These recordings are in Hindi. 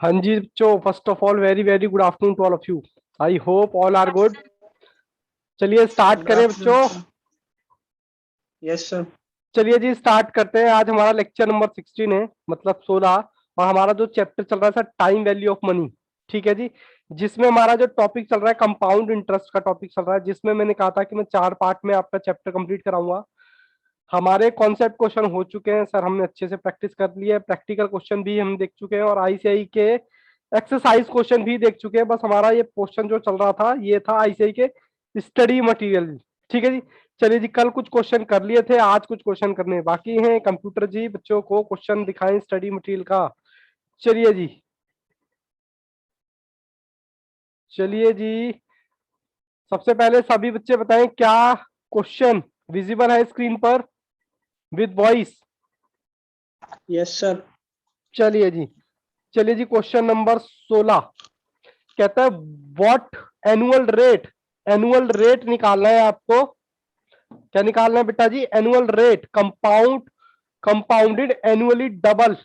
हाँ जी बच्चों, first of all very very good afternoon to all of you. I hope all are good. चलिए स्टार्ट गुड करें आफ्टरनून बच्चों। सर। Yes sir. चलिए जी स्टार्ट करते हैं। आज हमारा लेक्चर नंबर 16 है, मतलब 16। और हमारा जो चैप्टर चल रहा है sir, time value of money. ठीक है जी। जिसमें हमारा जो टॉपिक चल रहा है कंपाउंड इंटरेस्ट का टॉपिक चल रहा है, जिसमें मैंने कहा था कि मैं 4 पार्ट में आपका चैप्टर कंप्लीट कराऊंगा। हमारे कॉन्सेप्ट क्वेश्चन हो चुके हैं सर, हमने अच्छे से प्रैक्टिस कर ली है। प्रैक्टिकल क्वेश्चन भी हम देख चुके हैं और आईसीआई के एक्सरसाइज क्वेश्चन भी देख चुके हैं। बस हमारा ये क्वेश्चन जो चल रहा था ये था आईसीआई के स्टडी मटेरियल। ठीक है जी। चलिए जी, कल कुछ क्वेश्चन कर लिए थे, आज कुछ क्वेश्चन करने बाकी हैं। कंप्यूटर जी बच्चों को क्वेश्चन दिखाएं स्टडी मटेरियल का। चलिए जी। चलिए जी, सबसे पहले सभी बच्चे बताएं क्या क्वेश्चन विजिबल है स्क्रीन पर विद वॉइस। Yes sir. चलिए जी। चलिए जी, क्वेश्चन नंबर 16 कहता है what annual rate. Annual rate निकालना है आपको। क्या निकालना है बेटा जी? Annual rate compounded annually double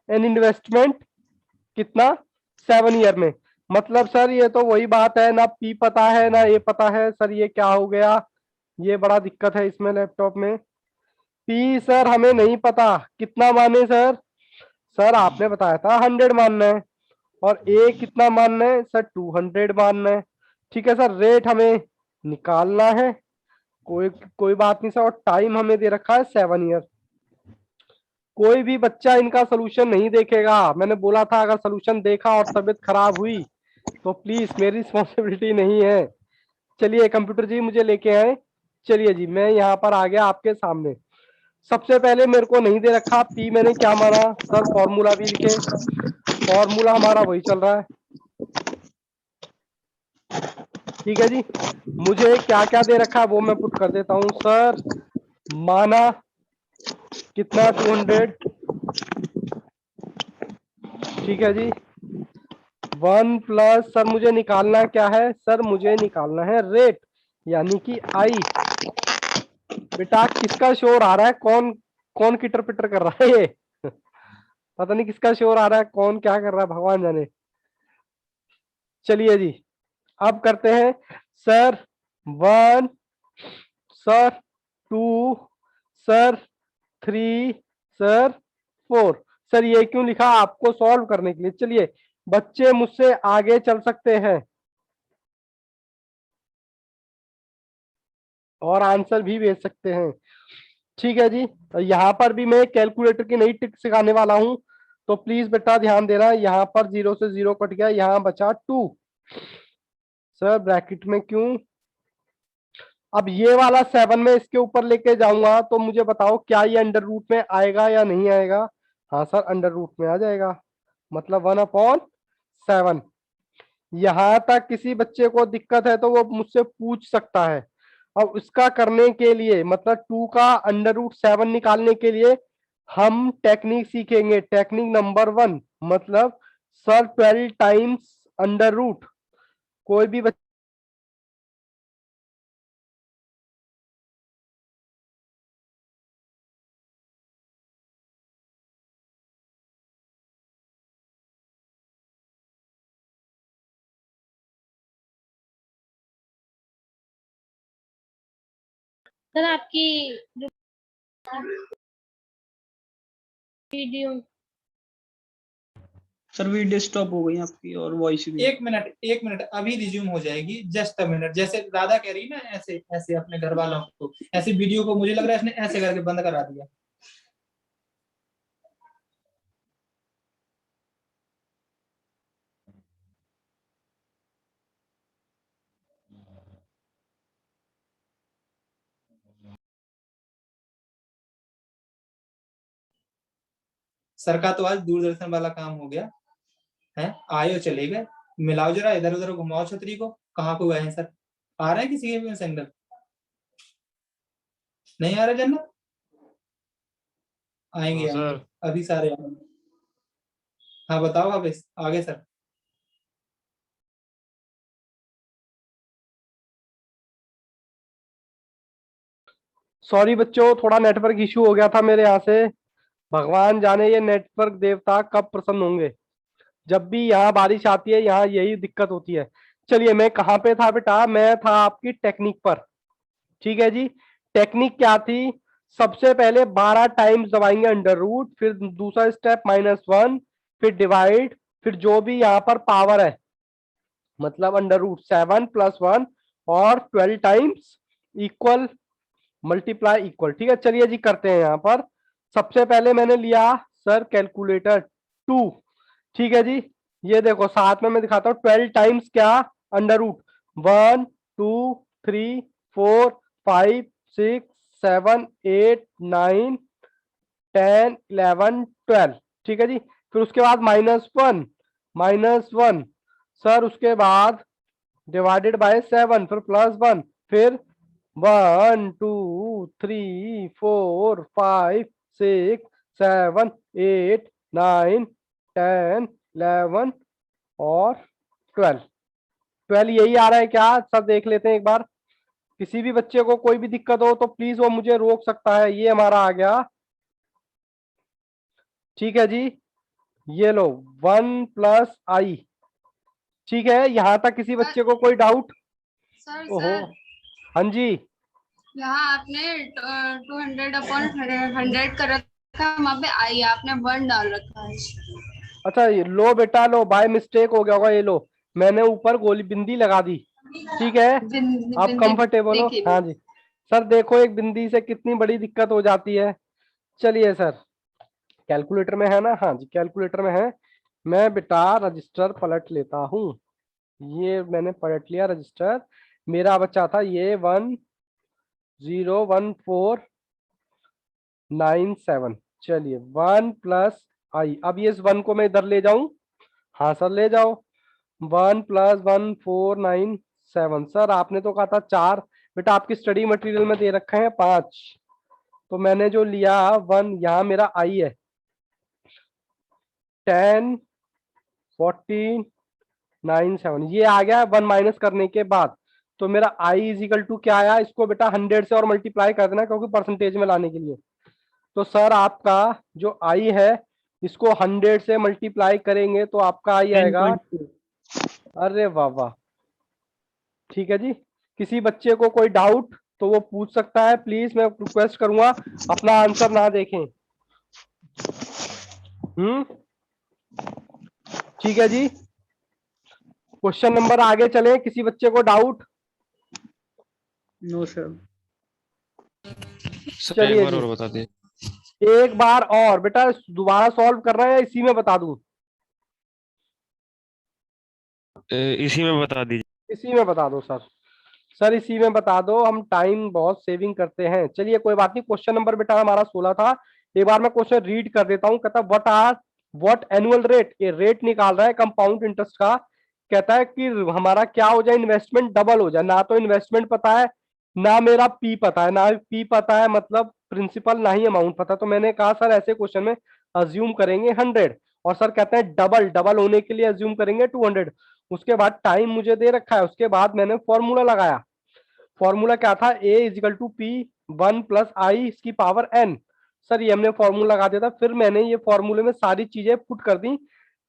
an investment कितना 7 ईयर में। मतलब सर ये तो वही बात है ना, पी पता है ना ए पता है सर, ये क्या हो गया? ये बड़ा दिक्कत है इसमें लैपटॉप में। पी सर हमें नहीं पता, कितना माने सर? सर आपने बताया था 100 मानना है। और ए कितना मानना है सर? 200 मानना है। ठीक है सर, रेट हमें निकालना है। कोई कोई बात नहीं सर। और टाइम हमें दे रखा है 7 ईयर। कोई भी बच्चा इनका सोल्यूशन नहीं देखेगा। मैंने बोला था अगर सोल्यूशन देखा और तबीयत खराब हुई तो प्लीज मेरी रिस्पॉन्सिबिलिटी नहीं है। चलिए कंप्यूटर जी मुझे लेके आए। चलिए जी, मैं यहाँ पर आ गया आपके सामने। सबसे पहले मेरे को नहीं दे रखा पी, मैंने क्या माना सर? फॉर्मूला भी लिखे। फॉर्मूला हमारा वही चल रहा है। ठीक है जी। मुझे क्या क्या दे रखा है वो मैं पुट कर देता हूं सर। माना कितना? 200। ठीक है जी। 1 प्लस सर मुझे निकालना क्या है सर? मुझे निकालना है रेट, यानी कि आई। बेटा किसका शोर आ रहा है? कौन कौन किटर पिटर कर रहा है ये? पता नहीं किसका शोर आ रहा है, कौन क्या कर रहा है, भगवान जाने। चलिए जी, अब करते हैं sir. 1 sir, 2 sir, 3 sir, 4। Sir ये क्यों लिखा? आपको सॉल्व करने के लिए। चलिए बच्चे मुझसे आगे चल सकते हैं और आंसर भी भेज सकते हैं। ठीक है जी। तो यहाँ पर भी मैं कैलकुलेटर की नई ट्रिक सिखाने वाला हूं, तो प्लीज बेटा ध्यान देना। यहाँ पर 0 से 0 कट गया, यहाँ बचा 2। सर ब्रैकेट में क्यों? अब ये वाला 7 में इसके ऊपर लेके जाऊंगा तो मुझे बताओ क्या ये अंडर रूट में आएगा या नहीं आएगा? हाँ सर, अंडर रूट में आ जाएगा, मतलब 1/7। यहां तक किसी बच्चे को दिक्कत है तो वो मुझसे पूछ सकता है। अब उसका करने के लिए, मतलब 2 का अंडर रूट 7 निकालने के लिए हम टेक्निक सीखेंगे। टेक्निक नंबर 1, मतलब सर 12 टाइम्स अंडर रूट। कोई भी बच्चा सर आपकी जो वीडियो सर वीडियो स्टॉप हो गई आपकी और वॉइस भी। एक मिनट अभी रिज्यूम हो जाएगी। Just a minute. जैसे राधा कह रही ना, ऐसे ऐसे अपने घर वालों को, ऐसे वीडियो को मुझे लग रहा है इसने ऐसे करके बंद करा दिया। सर का तो आज दूरदर्शन वाला काम हो गया है। आए और चले गए। मिलाओ जरा, इधर उधर घुमाओ छतरी को। कहाँ को गए हैं सर? आ रहा है किसी के भी सिग्नल? नहीं आ रहा जन्नत? आएंगे आएंगे अभी सारे आएंगे। हाँ बताओ आगे आगे सर। सॉरी बच्चों, थोड़ा नेटवर्क इशू हो गया था मेरे यहाँ से। भगवान जाने ये नेटवर्क देवता कब प्रसन्न होंगे। जब भी यहाँ बारिश आती है यहाँ यही दिक्कत होती है। चलिए मैं कहाँ पे था बेटा, मैं था आपकी टेक्निक पर। ठीक है जी, टेक्निक क्या थी, सबसे पहले 12 टाइम्स दबाएंगे अंडर रूट, फिर दूसरा स्टेप -1, फिर डिवाइड, फिर जो भी यहाँ पर पावर है मतलब अंडर रूट 7 + 1 और 12 टाइम्स इक्वल मल्टीप्लाई इक्वल। ठीक है, चलिए जी करते हैं यहाँ पर। सबसे पहले मैंने लिया सर कैलकुलेटर 2। ठीक है जी, ये देखो साथ में मैं दिखाता हूँ 12 टाइम्स क्या, अंडर रूट 1 2 3 4 5 6 7 8 9 10 11 12। ठीक है जी, फिर उसके बाद -1 सर, उसके बाद डिवाइडेड बाय 7, फिर +1, फिर 1 2 3 4 5 6 7 8 9 10 11 और 12 यही आ रहा है क्या सर, देख लेते हैं एक बार। किसी भी बच्चे को कोई भी दिक्कत हो तो प्लीज वो मुझे रोक सकता है। ये हमारा आ गया। ठीक है जी, ये लो 1 + i। ठीक है, यहां तक किसी बच्चे को कोई डाउट? सर ओहो, सर हाँ जी। यहाँ आपने 200/100 कर रखा है, वहाँ पे आई आपने 1 डाल रखा है। अच्छा ये लो बेटा, लो बाय मिस्टेक हो गया होगा, ये लो मैंने ऊपर गोली बिंदी लगा दी। ठीक है, आप बिंदी कंफर्टेबल हो? देखी हाँ मैंने। जी सर, देखो एक बिंदी से कितनी बड़ी दिक्कत हो जाती है। चलिए सर, कैलकुलेटर में है ना? हाँ जी कैलकुलेटर में है। मैं बेटा रजिस्टर पलट लेता हूँ। ये मैंने पलट लिया रजिस्टर। मेरा बच्चा था ये 101497। चलिए 1 + i। अब ये इस 1 को मैं इधर ले जाऊं? हाँ सर ले जाओ। 1 + 1497। सर आपने तो कहा था 4, बेटा आपकी स्टडी मटेरियल में दे रखे हैं 5, तो मैंने जो लिया 1, यहाँ मेरा आई है 10 14 97, ये आ गया 1 माइनस करने के बाद। तो मेरा आई इजिकल टू क्या आया, इसको बेटा 100 से और मल्टीप्लाई कर देना क्योंकि परसेंटेज में लाने के लिए। तो सर आपका जो आई है इसको 100 से मल्टीप्लाई करेंगे तो आपका आई आएगा। 10.2। अरे वाह वाह, ठीक है जी। किसी बच्चे को कोई डाउट तो वो पूछ सकता है, प्लीज मैं रिक्वेस्ट करूंगा अपना आंसर ना देखें। ठीक है जी, क्वेश्चन नंबर आगे चले। किसी बच्चे को डाउट? No sir. सर एक चलिए बार जी, और बता दे। एक बार और बेटा, दोबारा सॉल्व कर रहे हैं इसी में बता दूं? इसी में बता दीजिए। इसी में बता दो सर। सर इसी में बता दो, हम टाइम बहुत सेविंग करते हैं। चलिए कोई बात नहीं, क्वेश्चन नंबर बेटा हमारा 16 था। एक बार मैं क्वेश्चन रीड कर देता हूँ। कहता व्हाट एनुअल रेट, ये रेट निकाल रहा है कंपाउंड इंटरेस्ट का। कहता है कि हमारा क्या हो जाए, इन्वेस्टमेंट डबल हो जाए। ना तो इन्वेस्टमेंट पता है, ना मेरा पी पता है। ना पी पता है मतलब प्रिंसिपल, ना ही अमाउंट पता। तो मैंने कहा सर ऐसे क्वेश्चन में अज्यूम करेंगे 100, और सर कहते हैं डबल डबल होने के लिए अज्यूम करेंगे 200। उसके बाद टाइम मुझे दे रखा है, उसके बाद मैंने फॉर्मूला लगाया। फॉर्मूला क्या था, ए इजिकल टू पी 1 + i इसकी पावर n। सर ये हमने फॉर्मूला लगा दिया था। फिर मैंने ये फॉर्मूले में सारी चीजें पुट कर दी।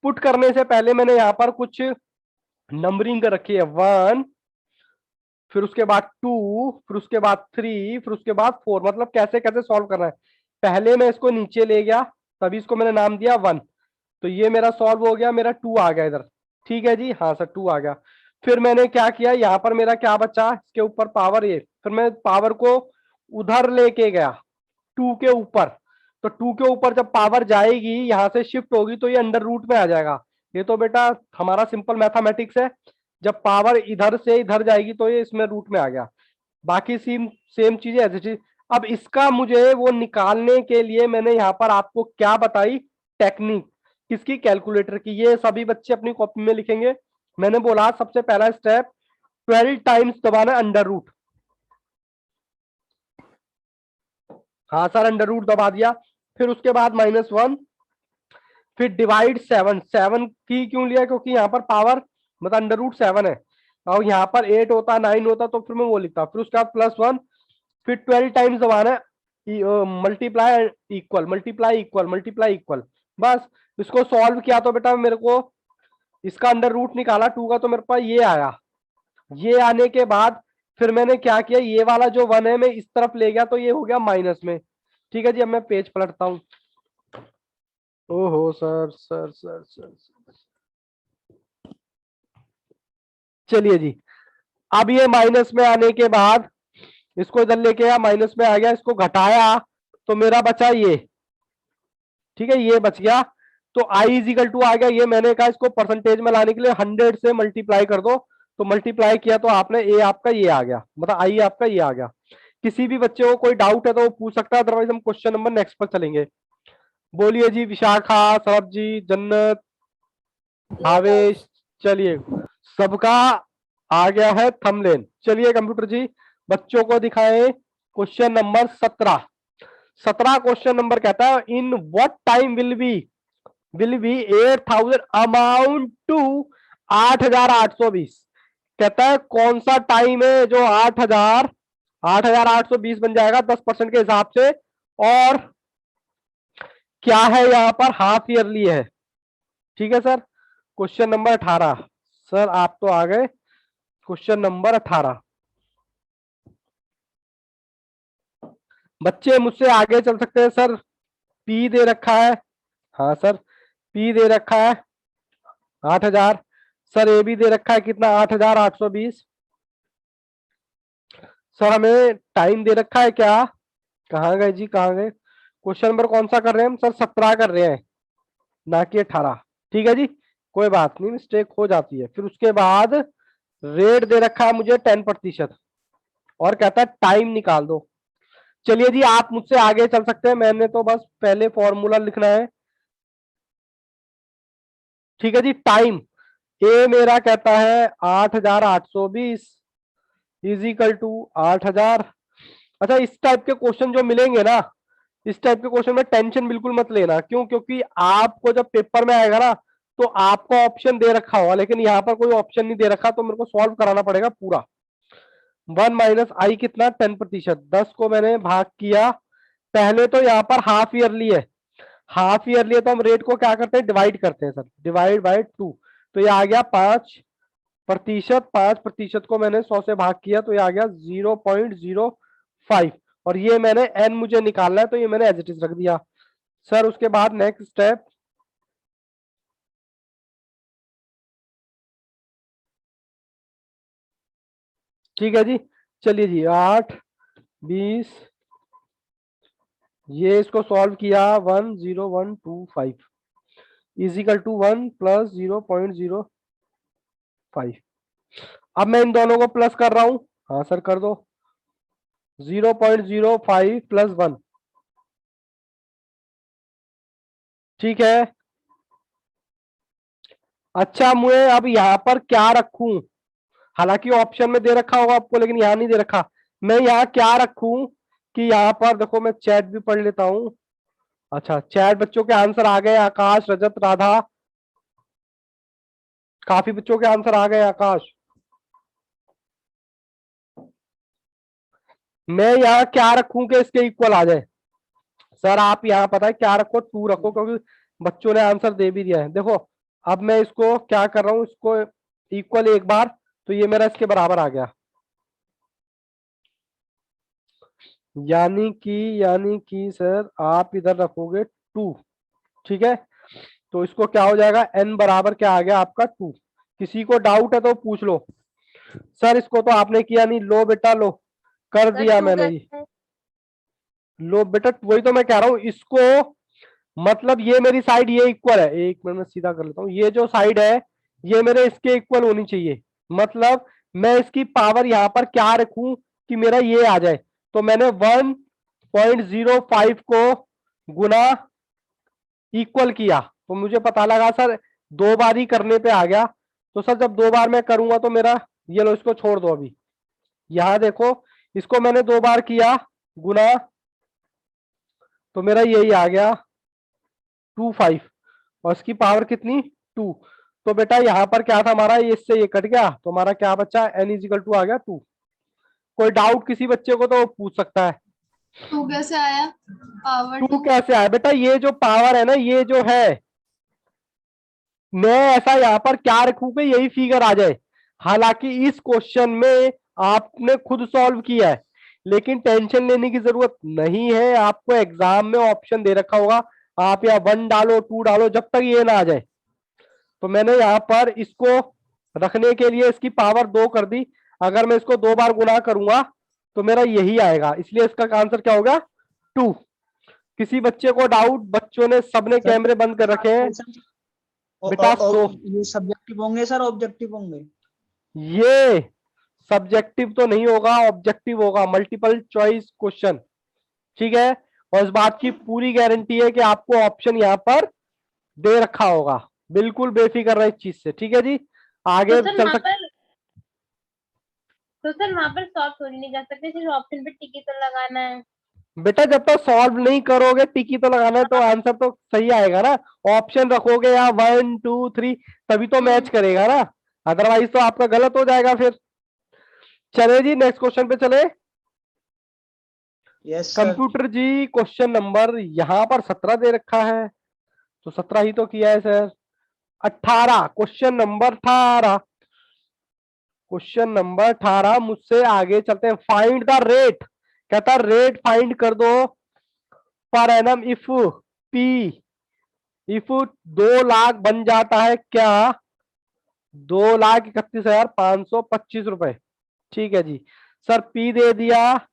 पुट करने से पहले मैंने यहाँ पर कुछ नंबरिंग कर रखी है, 1, फिर उसके बाद 2, फिर उसके बाद 3, फिर उसके बाद 4। मतलब कैसे कैसे सॉल्व करना है। पहले मैं इसको नीचे ले गया, तभी इसको मैंने नाम दिया 1। तो ये मेरा सॉल्व हो गया, मेरा 2 आ गया इधर। ठीक है जी, हाँ सर 2 आ गया। फिर मैंने क्या किया, यहाँ पर मेरा क्या बचा, इसके ऊपर पावर ये, फिर मैं पावर को उधर लेके गया 2 के ऊपर। तो 2 के ऊपर जब पावर जाएगी यहाँ से शिफ्ट होगी तो ये अंडर रूट में आ जाएगा। ये तो बेटा हमारा सिंपल मैथमेटिक्स है। जब पावर इधर से इधर जाएगी तो ये इसमें रूट में आ गया। बाकी सेम सेम चीजें ऐसी चीज। अब इसका मुझे वो निकालने के लिए मैंने यहाँ पर आपको क्या बताई, टेक्निक किसकी, कैलकुलेटर की। ये सभी बच्चे अपनी कॉपी में लिखेंगे। मैंने बोला सबसे पहला स्टेप 12 टाइम्स दबाना अंडर रूट। हाँ सर अंडर रूट दबा दिया। फिर उसके बाद -1, फिर डिवाइड 7। 7 की क्यों लिया, क्योंकि यहाँ पर पावर मतलब अंडर रूट 7 है, और यहाँ पर 8 होता 9 होता तो फिर मैं वो लिखता। फिर उसके बाद +1, फिर 12 टाइम्स दबाना है, multiply equal multiply equal multiply equal. बस इसको सॉल्व किया तो बेटा मेरे को इसका अंडर रूट निकाला 2 का, तो मेरे पास ये आया। ये आने के बाद फिर मैंने क्या किया, ये वाला जो 1 है मैं इस तरफ ले गया, तो ये हो गया माइनस में। ठीक है जी, अब मैं पेज पलटता हूं। ओहो सर सर सर सर, चलिए जी, अब ये माइनस में आने के बाद इसको इधर लेके आया, माइनस में आ गया, इसको घटाया तो मेरा बचा ये। ठीक है, ये बच गया। तो आई इज इक्वल टू आ गया, ये मैंने कहा इसको परसेंटेज में लाने के लिए 100 से मल्टीप्लाई कर दो, तो मल्टीप्लाई किया तो आपने ए आपका ये आ गया, मतलब आई आपका ये आ गया। किसी भी बच्चे को कोई डाउट है तो वो पूछ सकता है, अदरवाइज हम क्वेश्चन नंबर नेक्स्ट पर चलेंगे। बोलिए जी, विशाखा, सरब जी, जन्नत, भावेश, चलिए सबका आ गया है थंबनेल। चलिए कंप्यूटर जी बच्चों को दिखाएं क्वेश्चन नंबर 17। 17 क्वेश्चन नंबर कहता है in what time will be 8000 amount to 8820। कहता है कौन सा टाइम है जो 8820 बन जाएगा 10% के हिसाब से, और क्या है यहां पर हाफ ईयरली है। ठीक है सर, क्वेश्चन नंबर 18। सर आप तो आ गए क्वेश्चन नंबर 18। बच्चे मुझसे आगे चल सकते हैं सर। पी दे रखा है, हाँ सर पी दे रखा है 8000। सर ए भी दे रखा है कितना 8820। सर हमें टाइम दे रखा है क्या, कहाँ गए जी कहाँ गए, क्वेश्चन नंबर कौन सा कर रहे हैं हम सर, 17 कर रहे हैं ना कि 18। ठीक है जी, कोई बात नहीं, मिस्टेक हो जाती है। फिर उसके बाद रेट दे रखा है मुझे 10% और कहता है टाइम निकाल दो। चलिए जी आप मुझसे आगे चल सकते हैं, मैंने तो बस पहले फॉर्मूला लिखना है। ठीक है जी, टाइम ए मेरा कहता है 8820 इज इक्वल टू 8000। अच्छा इस टाइप के क्वेश्चन जो मिलेंगे ना, इस टाइप के क्वेश्चन में टेंशन बिल्कुल मत लेना, क्यों, क्योंकि आपको जब पेपर में आएगा ना तो आपको ऑप्शन दे रखा होगा, लेकिन यहाँ पर कोई ऑप्शन नहीं दे रखा, तो मेरे को सॉल्व कराना पड़ेगा पूरा। 1 माइनस आई कितना 10%, 10 को मैंने भाग किया। पहले तो यहाँ पर हाफ ईयरली है, हाफ ईयरली है तो हम रेट को क्या करते हैं, डिवाइड करते हैं सर, डिवाइड बाय 2। तो ये आ गया 5%, 5% को मैंने 100 से भाग किया तो ये आ गया 0.05, और ये मैंने एन मुझे निकालना है तो ये मैंने एज इट इज रख दिया। सर उसके बाद नेक्स्ट स्टेप, ठीक है जी, चलिए जी 820, ये इसको सॉल्व किया 10125 इजिकल टू 1 प्लस 0.05। अब मैं इन दोनों को प्लस कर रहा हूं, हाँ सर कर दो, 0.05 प्लस 1। ठीक है, अच्छा मुझे अब यहां पर क्या रखूं, हालांकि ऑप्शन में दे रखा होगा आपको लेकिन यहां नहीं दे रखा, मैं यहाँ क्या रखूं कि यहाँ पर देखो, मैं चैट भी पढ़ लेता हूं। अच्छा चैट बच्चों के आंसर आ गए, आकाश, रजत, राधा, काफी बच्चों के आंसर आ गए। आकाश मैं यहाँ क्या रखूं कि इसके इक्वल आ जाए, सर आप यहाँ पता है क्या रखो, 2 रखो, क्योंकि बच्चों ने आंसर दे भी दिया है। देखो अब मैं इसको क्या कर रहा हूं, इसको इक्वल एक बार, तो ये मेरा इसके बराबर आ गया, यानी कि सर आप इधर रखोगे 2। ठीक है, तो इसको क्या हो जाएगा, n बराबर क्या आ गया आपका 2। किसी को डाउट है तो पूछ लो। सर इसको तो आपने किया नहीं, लो बेटा लो, कर दिया मैंने ये, लो बेटा, वही तो मैं कह रहा हूं इसको, मतलब ये मेरी साइड ये इक्वल है, एक मिनट में सीधा कर लेता हूँ, ये जो साइड है ये मेरे इसके इक्वल होनी चाहिए, मतलब मैं इसकी पावर यहाँ पर क्या रखूं कि मेरा ये आ जाए, तो मैंने 1.05 को गुना इक्वल किया तो मुझे पता लगा सर 2 बार ही करने पे आ गया। तो सर जब 2 बार मैं करूंगा तो मेरा, ये लो इसको छोड़ दो अभी, यहां देखो इसको मैंने 2 बार किया गुना, तो मेरा यही आ गया 25, और इसकी पावर कितनी 2। तो बेटा यहाँ पर क्या था हमारा, ये इससे ये कट गया, तो हमारा क्या बचा, n इजिकल टू आ गया 2। कोई डाउट किसी बच्चे को तो पूछ सकता है। 2 कैसे आया, पावर 2 2? कैसे आया बेटा, ये जो पावर है ना, ये जो है मैं ऐसा यहाँ पर क्या रखूं कि यही फिगर आ जाए। हालांकि इस क्वेश्चन में आपने खुद सॉल्व किया है, लेकिन टेंशन लेने की जरूरत नहीं है। आपको एग्जाम में ऑप्शन दे रखा होगा, आप या 1 डालो 2 डालो, जब तक ये ना आ जाए। तो मैंने यहाँ पर इसको रखने के लिए इसकी पावर 2 कर दी। अगर मैं इसको 2 बार गुना करूंगा तो मेरा यही आएगा, इसलिए इसका आंसर क्या होगा 2। किसी बच्चे को डाउट? बच्चों ने सबने सर, कैमरे बंद कर रखे हैं। बेटा ये सब्जेक्टिव होंगे सर, ऑब्जेक्टिव होंगे? ये सब्जेक्टिव तो नहीं होगा, ऑब्जेक्टिव होगा, मल्टीपल चॉइस क्वेश्चन। ठीक है, और इस बात की पूरी गारंटी है कि आपको ऑप्शन यहाँ पर दे रखा होगा। बिल्कुल बेफिक्र रहे इस चीज से। ठीक है जी, आगे तो सर चल वहाँ सकते। पर तो सर वहाँ पर सॉल्व थोड़ी नहीं कर सकते, सिर्फ ऑप्शन पे टिक ही तो लगाना है। बेटा जब तक सॉल्व नहीं करोगे टिकी तो लगाना है, तो आंसर तो सही आएगा ना। ऑप्शन रखोगे यहाँ 1 2 3, तभी तो मैच करेगा ना, अदरवाइज तो आपका गलत हो जाएगा फिर। चले जी नेक्स्ट क्वेश्चन पे चले। Yes sir. कंप्यूटर जी क्वेश्चन नंबर यहाँ पर 17 दे रखा है, तो 17 ही तो किया है sir. 18, question number 18, question number 18 मुझसे आगे चलते हैं। फाइंड द रेट, कहता रेट फाइंड कर दो per annum if P, if 2 lakh बन जाता है क्या 2,31,525 रुपए। ठीक है जी सर, पी दे दिया,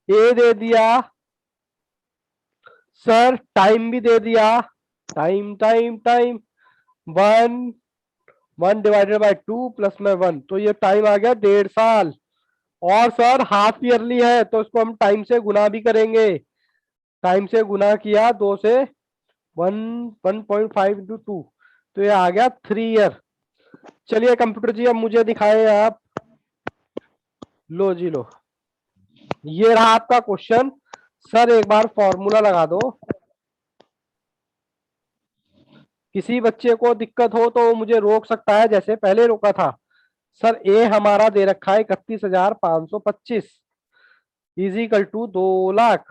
ए दे दिया सर, टाइम भी दे दिया, time time time 1 divided by 2 plus में 1, तो ये टाइम आ गया 1.5 साल। और सर हाफ ईयरली है तो इसको हम टाइम से गुना भी करेंगे। टाइम से गुना किया 2 से 1.5 इंटू 2, तो ये आ गया 3 ईयर। चलिए कंप्यूटर जी अब मुझे दिखाएं आप। लो जी लो, ये रहा आपका क्वेश्चन। सर एक बार फॉर्मूला लगा दो। किसी बच्चे को दिक्कत हो तो मुझे रोक सकता है जैसे पहले रोका था। सर ए हमारा दे रखा है 31,525 इजिकल टू 2 लाख।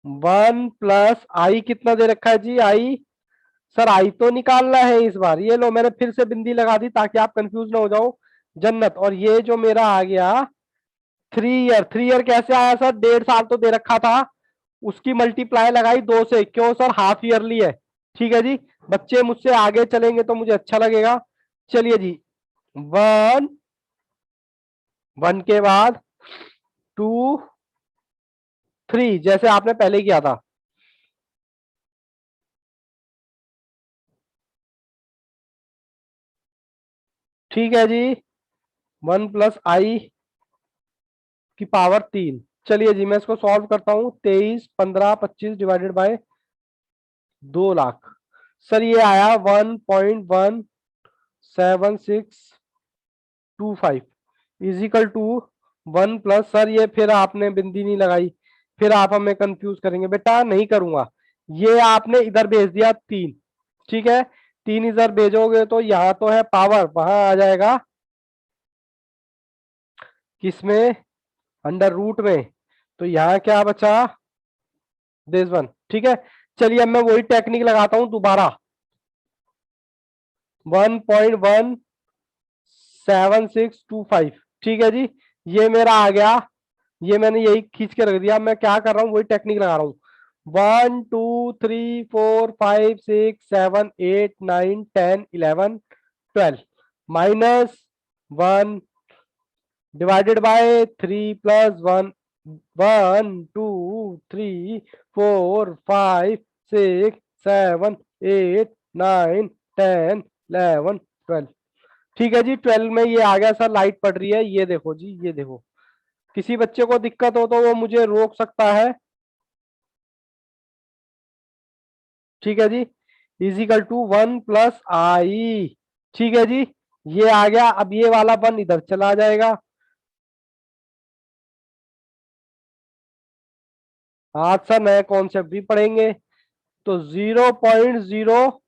1 प्लस आई कितना दे रखा है जी? आई सर आई तो निकालना है इस बार। ये लो मैंने फिर से बिंदी लगा दी ताकि आप कंफ्यूज ना हो जाओ जन्नत। और ये जो मेरा आ गया 3 ईयर, 3 ईयर कैसे आया सर? 1.5 साल तो दे रखा था, उसकी मल्टीप्लाई लगाई 2 से। क्यों सर? हाफ ईयरली है। ठीक है जी, बच्चे मुझसे आगे चलेंगे तो मुझे अच्छा लगेगा। चलिए जी, 1 1 के बाद 2 3 जैसे आपने पहले किया था। ठीक है जी, 1 प्लस आई की पावर 3। चलिए जी मैं इसको सॉल्व करता हूं। 23 15 25 डिवाइडेड बाय 2 लाख। सर ये आया 1.17625 इजिकल टू 1 प्लस, सर ये फिर आपने बिंदी नहीं लगाई, फिर आप हमें कंफ्यूज करेंगे। बेटा नहीं करूंगा, ये आपने इधर भेज दिया 3। ठीक है, 3 इधर भेजोगे तो यहाँ तो है पावर, वहां आ जाएगा किसमें? अंडर रूट में। तो यहाँ क्या बचा? This one. ठीक है, चलिए अब मैं वही टेक्निक लगाता हूं दोबारा। 1.17625। ठीक है जी, ये मेरा आ गया, ये मैंने यही खींच के रख दिया। मैं क्या कर रहा हूँ, वही टेक्निक लगा रहा हूँ। 1 2 3 4 5 6 7 8 9 10 11 12 माइनस 1 डिवाइडेड बाय 3 प्लस 1 1 2 3 4 5 6 7 8 9 10 11 12। ठीक है जी, 12 में ये आ गया सर। लाइट पड़ रही है, ये देखो जी, ये देखो। किसी बच्चे को दिक्कत हो तो वो मुझे रोक सकता है। ठीक है जी, इजिकल टू 1 प्लस आई। ठीक है जी, ये आ गया। अब ये वाला 1 इधर चला जाएगा। आज सर नए कॉन्सेप्ट भी पढ़ेंगे। तो 0.0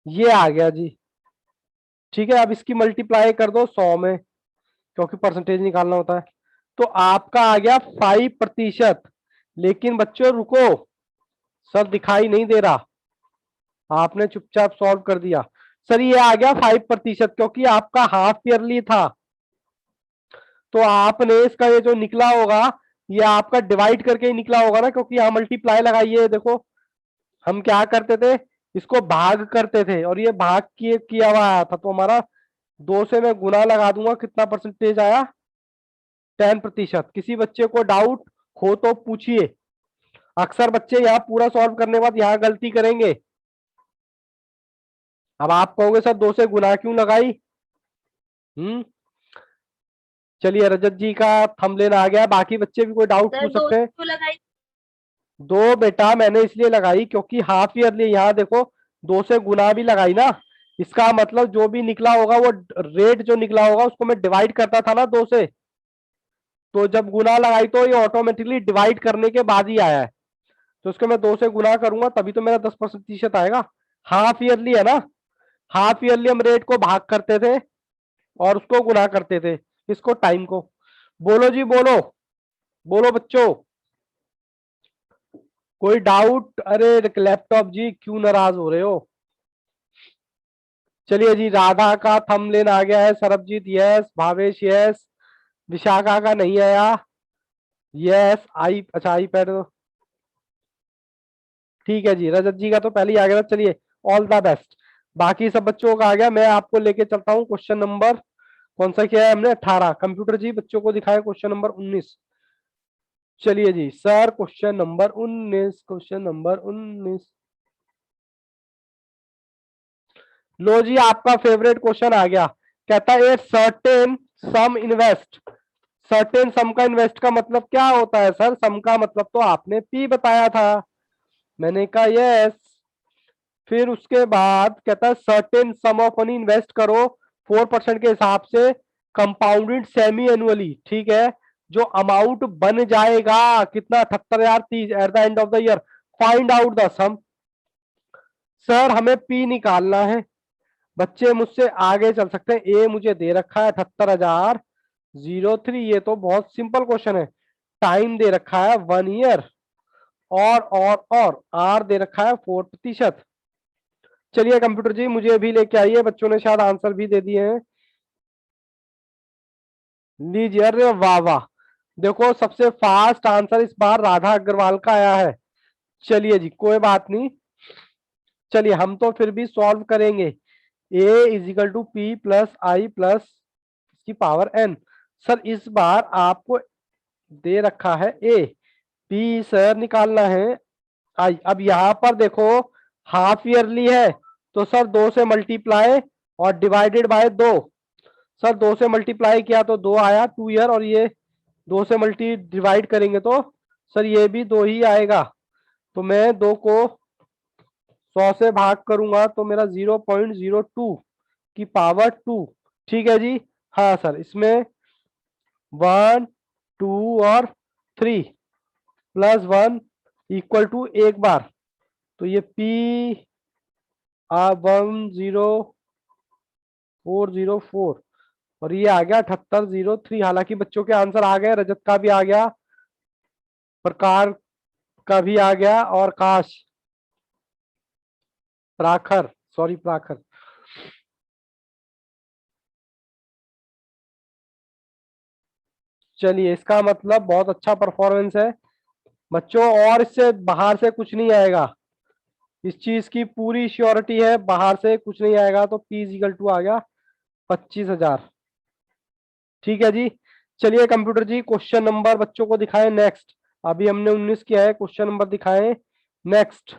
ये आ गया जी। ठीक है, अब इसकी मल्टीप्लाई कर दो 100 में, क्योंकि परसेंटेज निकालना होता है। तो आपका आ गया 5%। लेकिन बच्चों रुको, सर दिखाई नहीं दे रहा। आपने चुपचाप सॉल्व कर दिया। सर ये आ गया 5%, क्योंकि आपका हाफ ईयरली था, तो आपने इसका ये जो निकला होगा ये आपका डिवाइड करके ही निकला होगा ना, क्योंकि यहाँ मल्टीप्लाई लगाइए। देखो हम क्या करते थे, इसको भाग करते थे और ये भाग किया हुआ आया था, तो हमारा 2 से मैं गुना लगा दूंगा, कितना परसेंटेज आया, 10%। किसी बच्चे को डाउट हो तो पूछिए। अक्सर बच्चे यहाँ पूरा सॉल्व करने के बाद यहाँ गलती करेंगे। अब आप कहोगे सर 2 से गुना क्यों लगाई। चलिए रजत जी का थंबनेल आ गया, बाकी बच्चे भी कोई डाउट सर पूछ 2 सकते हैं। क्यों लगाई? 2 बेटा मैंने इसलिए लगाई क्योंकि हाफ ईयरली, यहाँ देखो 2 से गुना भी लगाई ना, इसका मतलब जो भी निकला होगा वो रेट जो निकला होगा उसको मैं डिवाइड करता था ना 2 से, तो जब गुना लगाई तो ये ऑटोमेटिकली डिवाइड करने के बाद ही आया है, तो इसको मैं 2 से गुना करूंगा तभी तो मेरा 10% आएगा। हाफ ईयरली है ना, हाफ ईयरली हम रेट को भाग करते थे और उसको गुना करते थे, इसको टाइम को। बोलो जी बोलो, बोलो बच्चों, कोई डाउट। अरे लैपटॉप जी क्यों नाराज हो रहे हो। चलिए जी, राधा का थंबनेल आ गया है, सरबजीत यस, भावेश यस, विशाखा का नहीं आया, यस अच्छा आईपैड ठीक है जी, रजत जी का तो पहले ही आ गया था। चलिए ऑल द बेस्ट, बाकी सब बच्चों का आ गया। मैं आपको लेके चलता हूँ क्वेश्चन नंबर कौन सा किया है हमने, 18। कंप्यूटर जी बच्चों को दिखाए क्वेश्चन नंबर 19। चलिए जी sir, question number 19, question number 19। लो जी, आपका फेवरेट क्वेश्चन आ गया। कहता है a certain sum invest. Certain sum का इन्वेस्ट का मतलब क्या होता है सर? सम का मतलब तो आपने पी बताया था। मैंने कहा यस। फिर उसके बाद कहता है certain some of money invest करो 4% के हिसाब से, कंपाउंडेड सेमी एनुअली, ठीक है। जो अमाउंट बन जाएगा कितना, 78,030 at the end of the year, find out the sum. Sir हमें पी निकालना है। बच्चे मुझसे आगे चल सकते हैं। ए मुझे दे रखा है 78,003, ये तो बहुत सिंपल क्वेश्चन है। टाइम दे रखा है 1 ईयर, और आर दे रखा है 4%। चलिए कंप्यूटर जी मुझे अभी लेके आइए, बच्चों ने शायद आंसर भी दे दिए हैं। लीजिए, अरे वाह वाह, देखो सबसे फास्ट आंसर इस बार राधा अग्रवाल का आया है। चलिए जी कोई बात नहीं, चलिए हम तो फिर भी सॉल्व करेंगे। A is equal to P plus I plus इसकी पावर एन। सर इस बार आपको दे रखा है ए, पी सर निकालना है आई। अब यहां पर देखो हाफ ईयरली है, तो सर 2 से मल्टीप्लाई और डिवाइडेड बाय 2। सर 2 से मल्टीप्लाई किया तो 2 आया 2 ईयर, और ये 2 से मल्टी डिवाइड करेंगे तो सर ये भी 2 ही आएगा। तो मैं 2 को 100 से भाग करूंगा तो मेरा 0.02 की पावर 2, ठीक है जी। हाँ सर, इसमें 1 2 और 3 प्लस 1 इक्वल टू एक बार, तो ये P 10404 और ये आ गया 7803। हालांकि बच्चों के आंसर आ गए, रजत का भी आ गया, प्रकार का भी आ गया, और काश प्राखर, सॉरी प्राखर। चलिए इसका मतलब बहुत अच्छा परफॉर्मेंस है बच्चों, और इससे बाहर से कुछ नहीं आएगा, इस चीज की पूरी श्योरिटी है, बाहर से कुछ नहीं आएगा। तो P इक्वल टू आ गया 25,000, ठीक है जी। चलिए कंप्यूटर जी क्वेश्चन नंबर बच्चों को दिखाएं नेक्स्ट। अभी हमने 19 किया है, क्वेश्चन नंबर दिखाएं नेक्स्ट।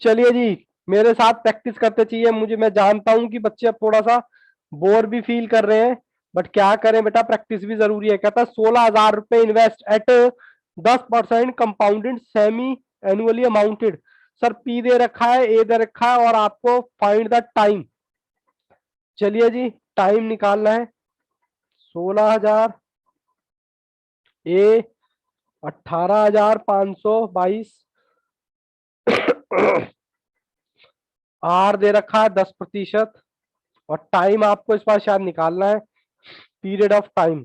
चलिए जी, मेरे साथ प्रैक्टिस करते चाहिए मुझे, मैं जानता हूं कि बच्चे अब थोड़ा सा बोर भी फील कर रहे हैं, बट क्या करें बेटा, प्रैक्टिस भी जरूरी है। कहता है 16,000 रुपए invest at 10% compounded semi annually amounted. Sir P दे रखा है, ए दे रखा है, और आपको फाइंड द टाइम। चलिए जी टाइम निकालना है। 16,000, ए 18,522, आर दे रखा है 10%, और टाइम आपको इस बार शायद निकालना है, पीरियड ऑफ टाइम।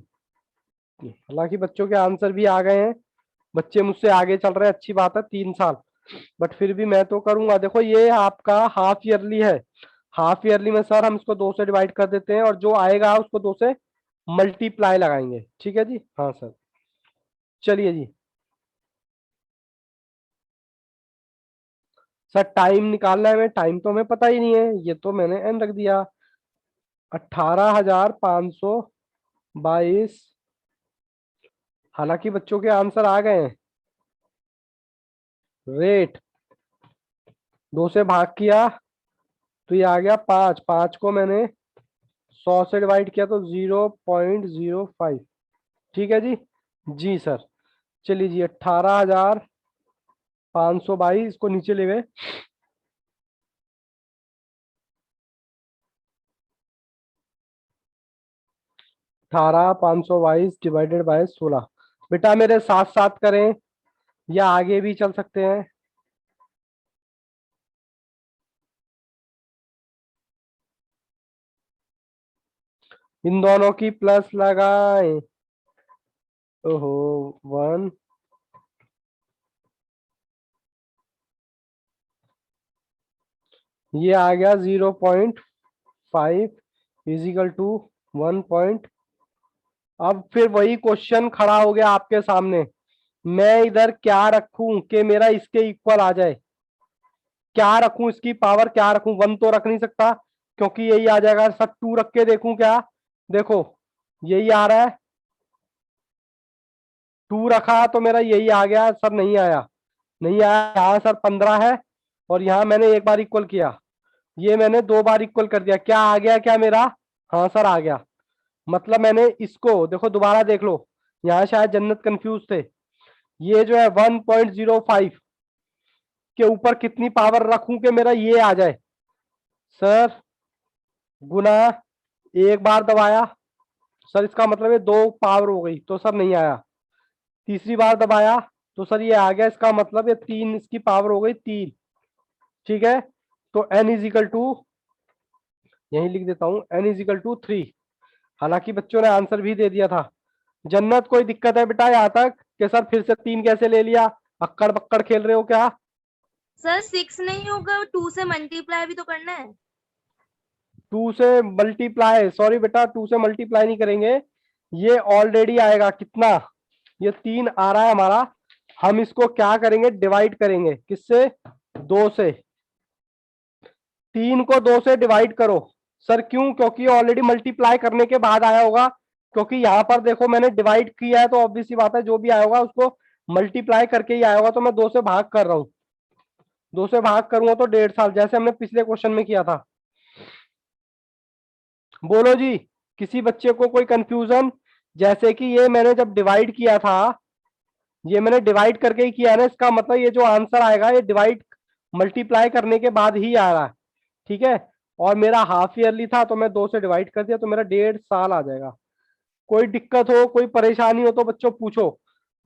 हालांकि बच्चों के आंसर भी आ गए हैं, बच्चे मुझसे आगे चल रहे हैं, अच्छी बात है, 3 साल, बट फिर भी मैं तो करूंगा। देखो ये आपका हाफ ईयरली है, हाफ ईयरली में सर हम इसको 2 से डिवाइड कर देते हैं और जो आएगा उसको 2 से मल्टीप्लाई लगाएंगे, ठीक है जी। हाँ सर, चलिए जी सर, टाइम निकालना है, मैं टाइम तो हमें पता ही नहीं है, ये तो मैंने एन रख दिया। 18,522, हालांकि बच्चों के आंसर आ गए हैं। रेट 2 से भाग किया तो ये आ गया 5, 5 को मैंने 100 से डिवाइड किया तो 0.05, ठीक है जी। जी सर, चलिए जी 18,522 इसको नीचे ले गए। 18,522 डिवाइडेड बाय 16, बेटा मेरे साथ साथ करें या आगे भी चल सकते हैं? इन दोनों की प्लस लगाएं। ओहो 1, ये आ गया 0.5 इजिकल टू 1. अब फिर वही क्वेश्चन खड़ा हो गया आपके सामने, मैं इधर क्या रखूं कि मेरा इसके इक्वल आ जाए? क्या रखूं, इसकी पावर क्या रखूं? 1 तो रख नहीं सकता क्योंकि यही आ जाएगा सर। 2 रख के देखूं क्या? देखो यही आ रहा है, 2 रखा तो मेरा यही आ गया सर, नहीं आया, नहीं आया। यहाँ सर 15 है और यहाँ मैंने एक बार इक्वल किया, ये मैंने 2 बार इक्वल कर दिया, क्या आ गया क्या मेरा? हाँ सर आ गया। मतलब मैंने इसको देखो दोबारा देख लो, यहाँ शायद जन्नत कंफ्यूज थे। ये जो है 1.05 के ऊपर कितनी पावर रखूं कि मेरा ये आ जाए सर? गुना, एक बार दबाया सर, इसका मतलब ये 2 पावर हो गई तो सर नहीं आया। तीसरी बार दबाया तो सर ये आ गया, इसका मतलब ये 3 इसकी पावर हो गई 3, ठीक है। तो n इजिकल टू, यही लिख देता हूं, n इजिकल टू 3। हालांकि बच्चों ने आंसर भी दे दिया था। जन्नत कोई दिक्कत है बेटा यहाँ तक कि सर फिर से 3 कैसे ले लिया? अक्कड़ बक्कड़ खेल रहे हो क्या? सर 6 नहीं होगा, 2 से मल्टीप्लाई भी तो करना है। 2 से मल्टीप्लाई, सॉरी बेटा 2 से मल्टीप्लाई नहीं करेंगे, ये ऑलरेडी आएगा कितना? ये 3 आ रहा है हमारा, हम इसको क्या करेंगे? डिवाइड करेंगे, किससे? 2 से। 3 को 2 से डिवाइड करो सर, क्यों? क्योंकि ऑलरेडी मल्टीप्लाई करने के बाद आया होगा, क्योंकि यहाँ पर देखो मैंने डिवाइड किया है तो ऑब्वियस सी बात है जो भी आया होगा उसको मल्टीप्लाई करके ही आया होगा, तो मैं 2 से भाग कर रहा हूँ। 2 से भाग करूंगा तो 1.5 साल, जैसे हमने पिछले क्वेश्चन में किया था। बोलो जी, किसी बच्चे को कोई कंफ्यूजन? जैसे कि ये मैंने जब डिवाइड किया था, ये मैंने डिवाइड करके ही किया ना, इसका मतलब ये जो आंसर आएगा ये डिवाइड मल्टीप्लाई करने के बाद ही आ रहा है, ठीक है। और मेरा हाफ ईयरली था तो मैं 2 से डिवाइड कर दिया तो मेरा 1.5 साल आ जाएगा। कोई दिक्कत हो, कोई परेशानी हो तो बच्चों पूछो।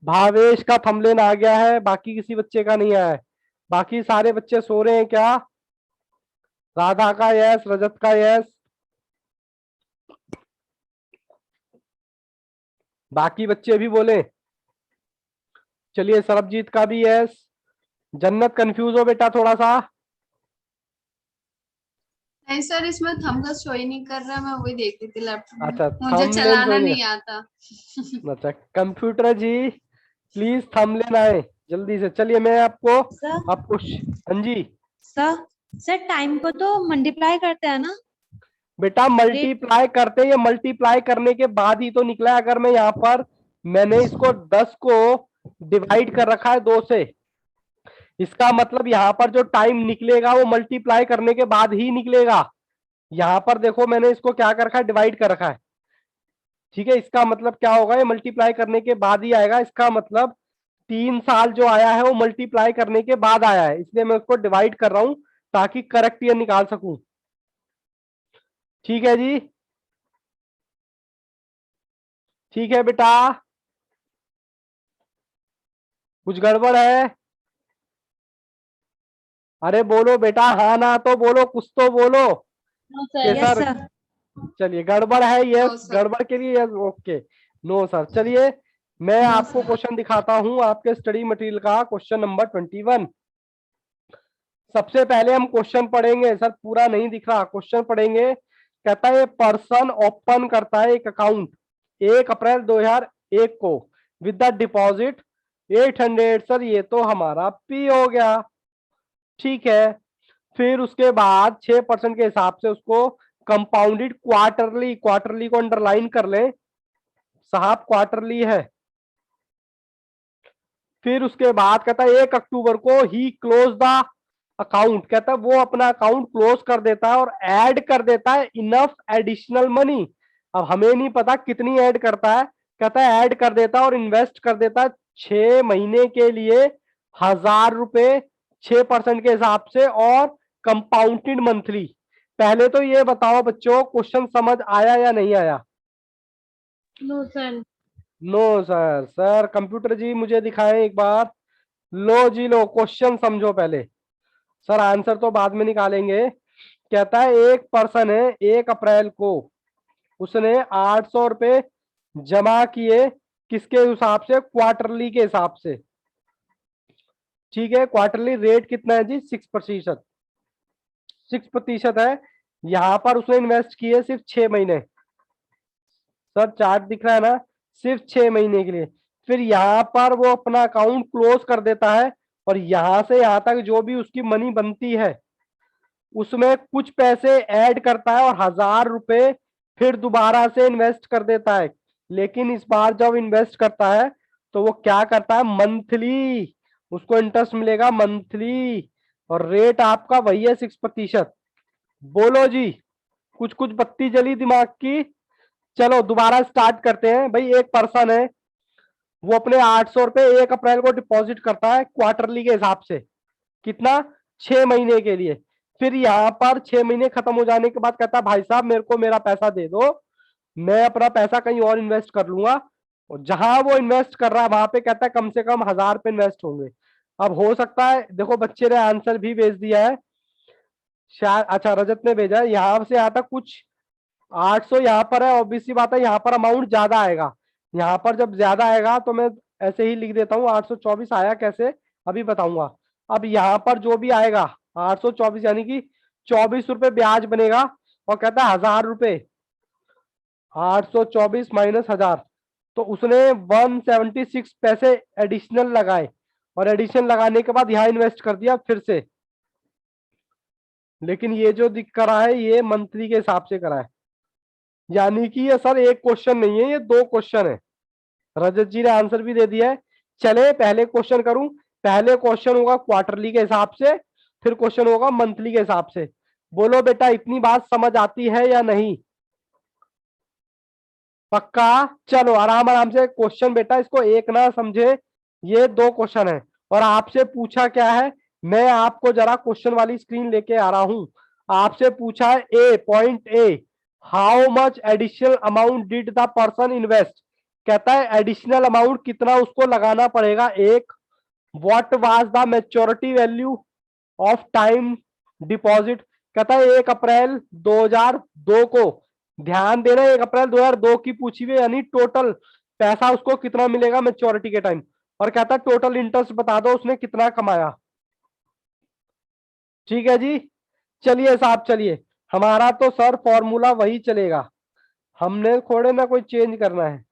भावेश का थंबनेल आ गया है, बाकी किसी बच्चे का नहीं आया है। बाकी सारे बच्चे सो रहे हैं क्या? राधा का यस, रजत का यस, बाकी बच्चे भी बोले। चलिए सरबजीत का भी यस। जन्नत कंफ्यूज हो बेटा थोड़ा सा? नहीं सर, इसमें थंबनेल शो ही नहीं कर रहा, मैं वही देख रही थी लैपटॉप में। अच्छा, मुझे thumbnail चलाना show ही नहीं आता। अच्छा कंप्यूटर जी प्लीज थंबनेल आए जल्दी से। चलिए मैं आपको हाँ जी सर, सर टाइम को तो मल्टीप्लाई करते हैं ना? बेटा, मल्टीप्लाई करते, ये मल्टीप्लाई करने के बाद ही तो निकला है। अगर मैं यहाँ पर मैंने इसको 10 को डिवाइड कर रखा है 2 से, इसका मतलब यहाँ पर जो टाइम निकलेगा वो मल्टीप्लाई करने के बाद ही निकलेगा। यहाँ पर देखो मैंने इसको क्या कर रखा है? डिवाइड कर रखा है, ठीक है। इसका मतलब क्या होगा? ये मल्टीप्लाई करने के बाद ही आएगा। इसका मतलब 3 साल जो आया है वो मल्टीप्लाई करने के बाद आया है, इसलिए मैं उसको डिवाइड कर रहा हूं ताकि करेक्ट ये निकाल सकूं। ठीक है जी, ठीक है बेटा। कुछ गड़बड़ है? अरे बोलो बेटा, हाँ ना तो बोलो, कुछ तो बोलो। नो कि सर। Yes sir sir. चलिए गड़बड़ है, नो यस, सर। गड़बड़ के लिए यस, ओके। No sir. चलिए मैं आपको क्वेश्चन दिखाता हूं आपके स्टडी मटेरियल का, क्वेश्चन नंबर 21। सबसे पहले हम क्वेश्चन पढ़ेंगे, सर पूरा नहीं दिख रहा, क्वेश्चन पढ़ेंगे। कहता है पर्सन ओपन करता है एक अकाउंट 1 अप्रैल 2001 को विद द डिपॉजिट 800। सर ये तो हमारा पी हो गया, ठीक है। फिर उसके बाद 6% के हिसाब से उसको कंपाउंडेड क्वार्टरली, क्वार्टरली को अंडरलाइन कर ले साहब, क्वार्टरली है। फिर उसके बाद कहता है 1 अक्टूबर को ही क्लोज द अकाउंट, कहता है वो अपना अकाउंट क्लोज कर देता है और ऐड कर देता है इनफ एडिशनल मनी। अब हमें नहीं पता कितनी ऐड करता है, कहता है ऐड कर देता है और इन्वेस्ट कर देता है 6 महीने के लिए 1000 रुपए 6% के हिसाब से और कंपाउंडेड मंथली। पहले तो ये बताओ बच्चों, क्वेश्चन समझ आया या नहीं आया? No sir. No sir. Sir computer जी मुझे दिखाएं एक बार। लो जी लो, क्वेश्चन समझो पहले, सर आंसर तो बाद में निकालेंगे। कहता है एक पर्सन है 1 अप्रैल को उसने 800 रुपए जमा किए, किसके हिसाब से? क्वार्टरली के हिसाब से, ठीक है। क्वार्टरली रेट कितना है जी? 6%, 6% है। यहां पर उसने इन्वेस्ट किए सिर्फ 6 महीने, सर चार्ट दिख रहा है ना, सिर्फ 6 महीने के लिए। फिर यहाँ पर वो अपना अकाउंट क्लोज कर देता है और यहां से यहां तक जो भी उसकी मनी बनती है उसमें कुछ पैसे ऐड करता है और 1000 रुपए फिर दोबारा से इन्वेस्ट कर देता है। लेकिन इस बार जब इन्वेस्ट करता है तो वो क्या करता है? मंथली उसको इंटरेस्ट मिलेगा मंथली, और रेट आपका वही है 6%। बोलो जी, कुछ कुछ बत्ती जली दिमाग की? चलो दोबारा स्टार्ट करते हैं भाई। एक पर्सन है वो अपने 800 रुपए 1 अप्रैल को डिपॉजिट करता है क्वार्टरली के हिसाब से, कितना? 6 महीने के लिए। फिर यहाँ पर 6 महीने खत्म हो जाने के बाद कहता है भाई साहब मेरे को मेरा पैसा दे दो, मैं अपना पैसा कहीं और इन्वेस्ट कर लूंगा। और जहां वो इन्वेस्ट कर रहा है वहां पे कहता है कम से कम 1000 रुपए इन्वेस्ट होंगे। अब हो सकता है, देखो बच्चे ने आंसर भी भेज दिया है शायद, अच्छा रजत ने भेजा है। यहाँ से यहाँ तक कुछ 800 यहाँ पर है, ऑब्वियसली बात है यहाँ पर अमाउंट ज्यादा आएगा। यहाँ पर जब ज्यादा आएगा तो मैं ऐसे ही लिख देता हूँ 824 आया कैसे, अभी बताऊंगा। अब यहाँ पर जो भी आएगा 824 यानी कि 24 रुपए ब्याज बनेगा, और कहता है 1000 रुपए 824 माइनस 1000, तो उसने 176 पैसे एडिशनल लगाए और एडिशन लगाने के बाद यहाँ इन्वेस्ट कर दिया फिर से। लेकिन ये जो दिख करा है ये मंथली के हिसाब से करा है, यानी कि ये सर एक क्वेश्चन नहीं है, ये 2 क्वेश्चन है। रजत जी ने आंसर भी दे दिया है। चले पहले क्वेश्चन करूं। पहले क्वेश्चन होगा क्वार्टरली के हिसाब से, फिर क्वेश्चन होगा मंथली के हिसाब से। बोलो बेटा इतनी बात समझ आती है या नहीं? पक्का? चलो आराम आराम से क्वेश्चन बेटा, इसको एक ना समझे, ये 2 क्वेश्चन है। और आपसे पूछा क्या है, मैं आपको जरा क्वेश्चन वाली स्क्रीन लेके आ रहा हूं। आपसे पूछा है A, point A, how much additional amount did the person invest. कहता है एडिशनल अमाउंट कितना उसको लगाना पड़ेगा। एक, what was the maturity value of time deposit. कहता है 1 अप्रैल 2002 को, ध्यान देना 1 अप्रैल 2002 की पूछी हुई, यानी टोटल पैसा उसको कितना मिलेगा मैच्योरिटी के टाइम। और कहता है टोटल इंटरेस्ट बता दो उसने कितना कमाया। ठीक है जी, चलिए साहब चलिए, हमारा तो सर फॉर्मूला वही चलेगा, हमने थोड़े ना कोई चेंज करना है।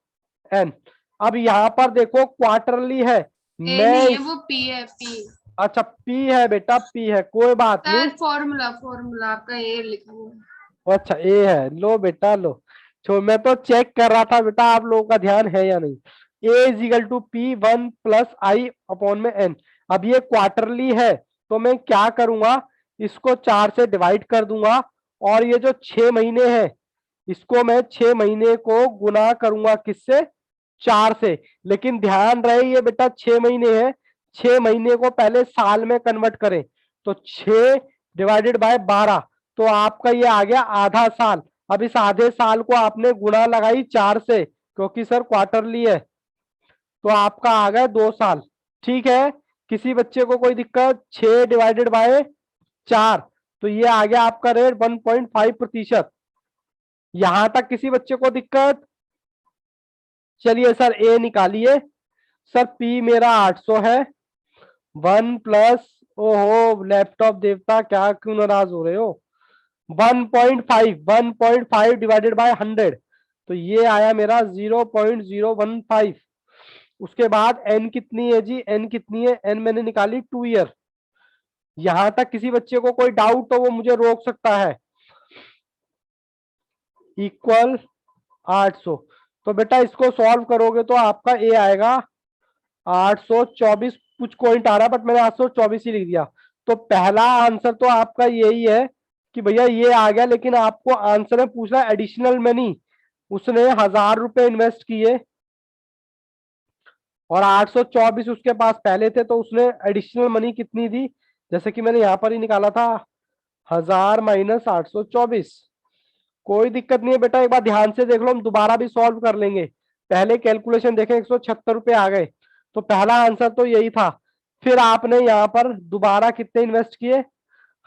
एन, अब यहाँ पर देखो क्वार्टरली है, ए मैं नहीं है, वो पी है, पी। अच्छा पी है बेटा, पी है, कोई बात नहीं। सर फॉर्मूला फॉर्मूला आपका ए लिखा हुआ है। अच्छा ए है, लो बेटा लो। मैं तो चेक कर रहा था बेटा आप लोगों का ध्यान है या नहीं। A is equal to P 1 plus I upon में एन। अब ये क्वार्टरली है तो मैं क्या करूंगा, इसको 4 से डिवाइड कर दूंगा, और ये जो 6 महीने हैं इसको मैं 6 महीने को गुना करूंगा किससे? 4 से। लेकिन ध्यान रहे ये बेटा 6 महीने है, 6 महीने को पहले साल में कन्वर्ट करें तो 6 डिवाइडेड बाय 12, तो आपका ये आ गया आधा साल। अब इस आधे साल को आपने गुणा लगाई 4 से, क्योंकि सर क्वार्टरली है, तो आपका आ गया 2 साल। ठीक है, किसी बच्चे को कोई दिक्कत? 6 डिवाइडेड बाय 4, तो ये आ गया आपका रेट 1.5%। यहां तक किसी बच्चे को दिक्कत? चलिए सर ए निकालिए। सर पी मेरा 800 है। 1 प्लस, ओहो लैपटॉप देवता क्या क्यों नाराज हो रहे हो, 1.5 डिवाइडेड बाय 100, तो ये आया मेरा 0.015। उसके बाद एन कितनी है जी, एन कितनी है, एन मैंने निकाली 2 ईयर। यहां तक किसी बच्चे को कोई डाउट तो वो मुझे रोक सकता है। इक्वल 800, तो बेटा इसको सॉल्व करोगे तो आपका ए आएगा 824। कुछ पॉइंट आ रहा है बट मैंने 824 ही लिख दिया। तो पहला आंसर तो आपका यही है कि भैया ये आ गया, लेकिन आपको आंसर में पूछ रहा है एडिशनल मनी। उसने 1000 रुपए इन्वेस्ट किए और 824 उसके पास पहले थे, तो उसने एडिशनल मनी कितनी दी, जैसे कि मैंने यहां पर ही निकाला था 1000 माइनस 824। कोई दिक्कत नहीं है बेटा, एक बार ध्यान से देख लो, हम दोबारा भी सॉल्व कर लेंगे। पहले कैलकुलेशन देखें 176 रुपए आ गए, तो पहला आंसर तो यही था। फिर आपने यहाँ पर दोबारा कितने इन्वेस्ट किए,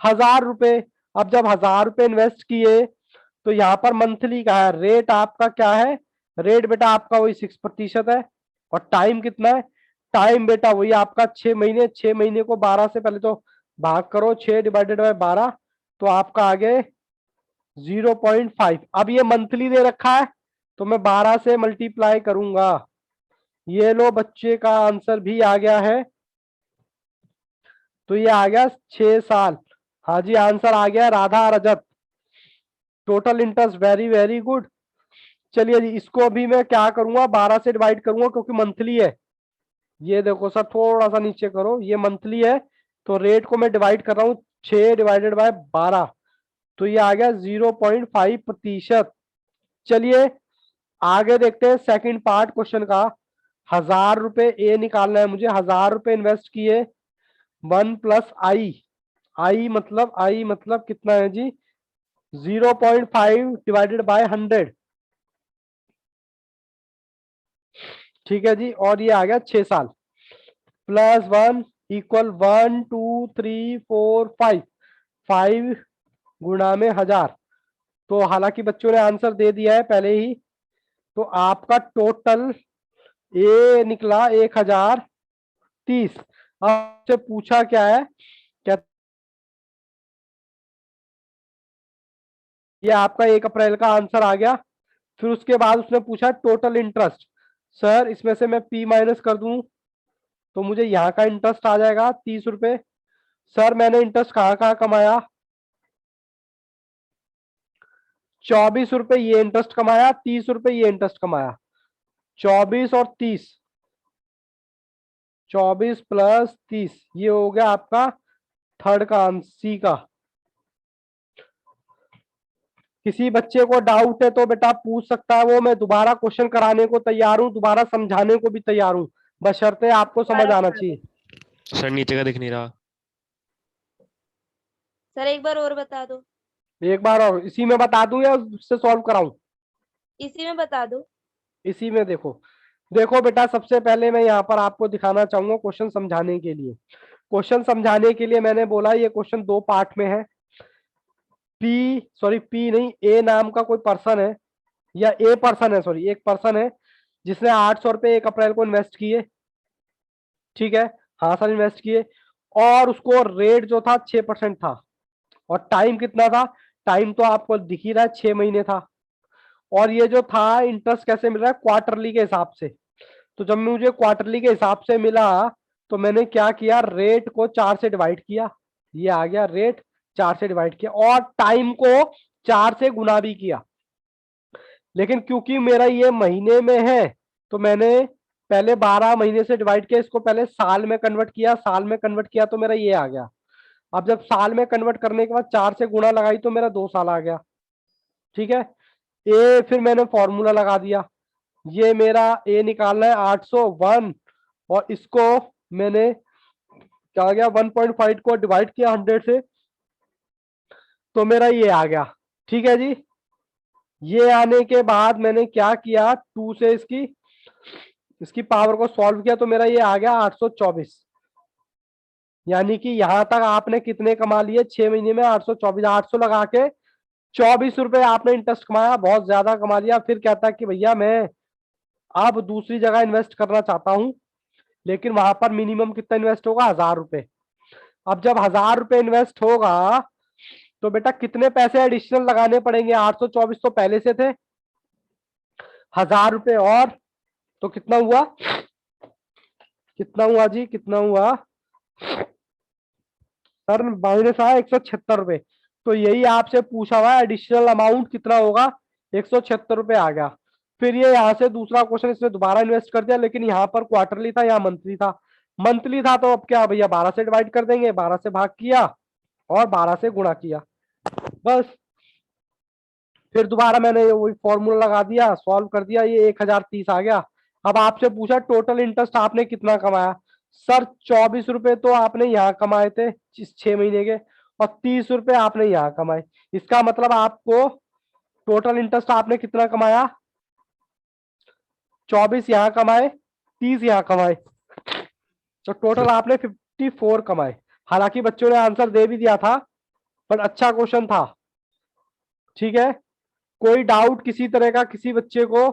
1000 रुपए। अब जब 1000 रुपए इन्वेस्ट किए तो यहाँ पर मंथली का है, रेट आपका क्या है, रेट बेटा आपका वही 6% है। और टाइम कितना है, टाइम बेटा वही आपका 6 महीने। 6 महीने को 12 से पहले तो भाग करो, 6 डिवाइडेड बाय 12, तो आपका आगे 0.5। अब ये मंथली दे रखा है तो मैं 12 से मल्टीप्लाई करूंगा। ये लो बच्चे का आंसर भी आ गया है, तो ये आ गया 6 साल। हाँ जी आंसर आ गया Radha Rajat. Total interest, very very good. चलिए जी इसको भी मैं क्या करूंगा, 12 से डिवाइड करूंगा क्योंकि मंथली है। ये देखो सर थोड़ा सा नीचे करो, ये मंथली है तो रेट को मैं डिवाइड कर रहा हूँ 6 डिवाइडेड बाय 12, तो ये आ गया 0.5%। चलिए आगे देखते हैं सेकंड पार्ट क्वेश्चन का। 1000 रुपए ए निकालना है मुझे। 1000 रुपए इन्वेस्ट किए, 1 प्लस आई, आई मतलब कितना है जी, 0.5 डिवाइडेड बाय 100, ठीक है जी। और ये आ गया 6 साल। प्लस 1 इक्वल 1 2 3 4 5, 5 गुणा में 1000। तो हालांकि बच्चों ने आंसर दे दिया है पहले ही, तो आपका टोटल ए निकला 1030। आपसे पूछा क्या है, क्या ये आपका 1 अप्रैल का आंसर आ गया। फिर उसके बाद उसने पूछा टोटल इंटरेस्ट। सर इसमें से मैं पी माइनस कर दूं तो मुझे यहाँ का इंटरेस्ट आ जाएगा 30 रुपए। सर मैंने इंटरेस्ट कहाँ कहाँ कमाया, 24 रुपए ये इंटरेस्ट कमाया, 30 रुपए ये इंटरेस्ट कमाया। 24 और 30, 24 प्लस 30, ये हो गया आपका थर्ड का आंसर, सी का। किसी बच्चे को डाउट है तो बेटा पूछ सकता है, वो मैं दोबारा क्वेश्चन कराने को तैयार हूँ, दोबारा समझाने को भी तैयार हूँ, बशर्ते आपको समझ आना चाहिए। सर नीचे का दिख नहीं रहा। सर एक बार और बता दो। एक बार और इसी में बता दूं या उससे सॉल्व कराऊं, इसी में बता दो। इसी में देखो। देखो बेटा सबसे पहले मैं यहाँ पर आपको दिखाना चाहूंगा क्वेश्चन समझाने के लिए। क्वेश्चन समझाने के लिए मैंने बोला ये क्वेश्चन 2 पार्ट में है। पी नहीं, ए नाम का कोई पर्सन है, या ए पर्सन है, सॉरी एक पर्सन है जिसने 800 रुपए 1 अप्रैल को इन्वेस्ट किए, ठीक है। हाँ सर इन्वेस्ट किए, और उसको रेट जो था 6% था, और टाइम कितना था, टाइम तो आपको दिख ही रहा है 6 महीने था। और ये जो था इंटरेस्ट कैसे मिल रहा है, क्वार्टरली के हिसाब से। तो जब मुझे क्वार्टरली के हिसाब से मिला तो मैंने क्या किया, रेट को 4 से डिवाइड किया, ये आ गया रेट, 4 से डिवाइड किया, और टाइम को 4 से गुना भी किया। लेकिन क्योंकि मेरा ये महीने में है तो मैंने पहले 12 महीने से डिवाइड किया, इसको पहले साल में कन्वर्ट किया, साल में कन्वर्ट किया तो मेरा ये आ गया। अब जब साल में कन्वर्ट करने के बाद 4 से गुणा लगाई तो मेरा 2 साल आ गया, ठीक है। ए फिर मैंने फॉर्मूला लगा दिया, ये मेरा ए निकालना है 801, और इसको मैंने क्या गया 1.5 को डिवाइड किया 100 से, तो मेरा ये आ गया, ठीक है जी। ये आने के बाद मैंने क्या किया, 2 से इसकी पावर को सॉल्व किया तो मेरा ये आ गया 824। यानी कि यहां तक आपने कितने कमा लिए 6 महीने में, 824, 800 लगा के 24 रुपए आपने इंटरेस्ट कमाया, बहुत ज्यादा कमा लिया। फिर कहता है कि भैया मैं अब दूसरी जगह इन्वेस्ट करना चाहता हूं, लेकिन वहां पर मिनिमम कितना इन्वेस्ट होगा, 1000 रुपए। अब जब 1000 रुपए इन्वेस्ट होगा तो बेटा कितने पैसे एडिशनल लगाने पड़ेंगे, 824 तो पहले से थे, 1000 रुपए और, तो कितना हुआ, कितना हुआ जी, कितना हुआ सर, माइनस आया 176 रुपए। तो यही आपसे पूछा हुआ है, एडिशनल अमाउंट कितना होगा, 176 रुपए आ गया। फिर ये यहाँ से दूसरा क्वेश्चन इसने दोबारा इन्वेस्ट कर दिया, लेकिन यहाँ पर क्वार्टरली था, यहाँ मंथली था। मंथली था तो अब क्या भैया, 12 से डिवाइड कर देंगे, 12 से भाग किया और 12 से गुणा किया, बस। फिर दोबारा मैंने वही फॉर्मूला लगा दिया, सॉल्व कर दिया, ये 1030 आ गया। अब आपसे पूछा टोटल इंटरेस्ट आपने कितना कमाया, सर 24 रुपए तो आपने यहाँ कमाए थे इस 6 महीने के, और 30 रुपए आपने यहाँ कमाए। इसका मतलब आपको टोटल इंटरेस्ट आपने कितना कमाया, 24 यहाँ कमाए, 30 यहाँ कमाए, तो टोटल आपने 54 कमाए। हालांकि बच्चों ने आंसर दे भी दिया था, पर अच्छा क्वेश्चन था, ठीक है। कोई डाउट किसी तरह का किसी बच्चे को?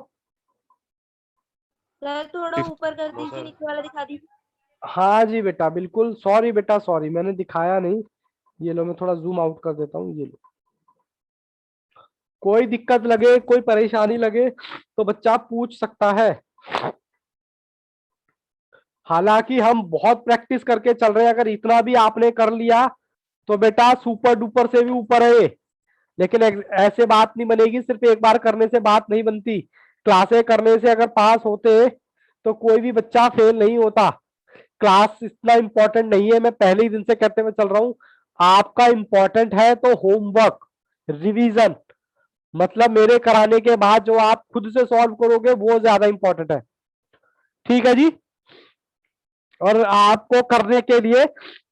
सर थोड़ा ऊपर कर दीजिए, नीचे वाला दिखा दीजिए। हाँ जी बेटा, बिल्कुल, सॉरी बेटा, सॉरी, मैंने दिखाया नहीं। ये लो, मैं थोड़ा जूम आउट कर देता हूँ, ये लो। कोई दिक्कत लगे, कोई परेशानी लगे तो बच्चा पूछ सकता है। हालांकि हम बहुत प्रैक्टिस करके चल रहे हैं, अगर इतना भी आपने कर लिया तो बेटा सुपर डुपर से भी ऊपर है ये। लेकिन ऐसे बात नहीं बनेगी, सिर्फ एक बार करने से बात नहीं बनती। क्लासे करने से अगर पास होते तो कोई भी बच्चा फेल नहीं होता। क्लास इतना इंपॉर्टेंट नहीं है, मैं पहले ही दिन से कहते हुए चल रहा हूं। आपका इंपॉर्टेंट है तो होमवर्क, रिवीजन, मतलब मेरे कराने के बाद जो आप खुद से सॉल्व करोगे वो ज्यादा इंपॉर्टेंट है, ठीक है जी। और आपको करने के लिए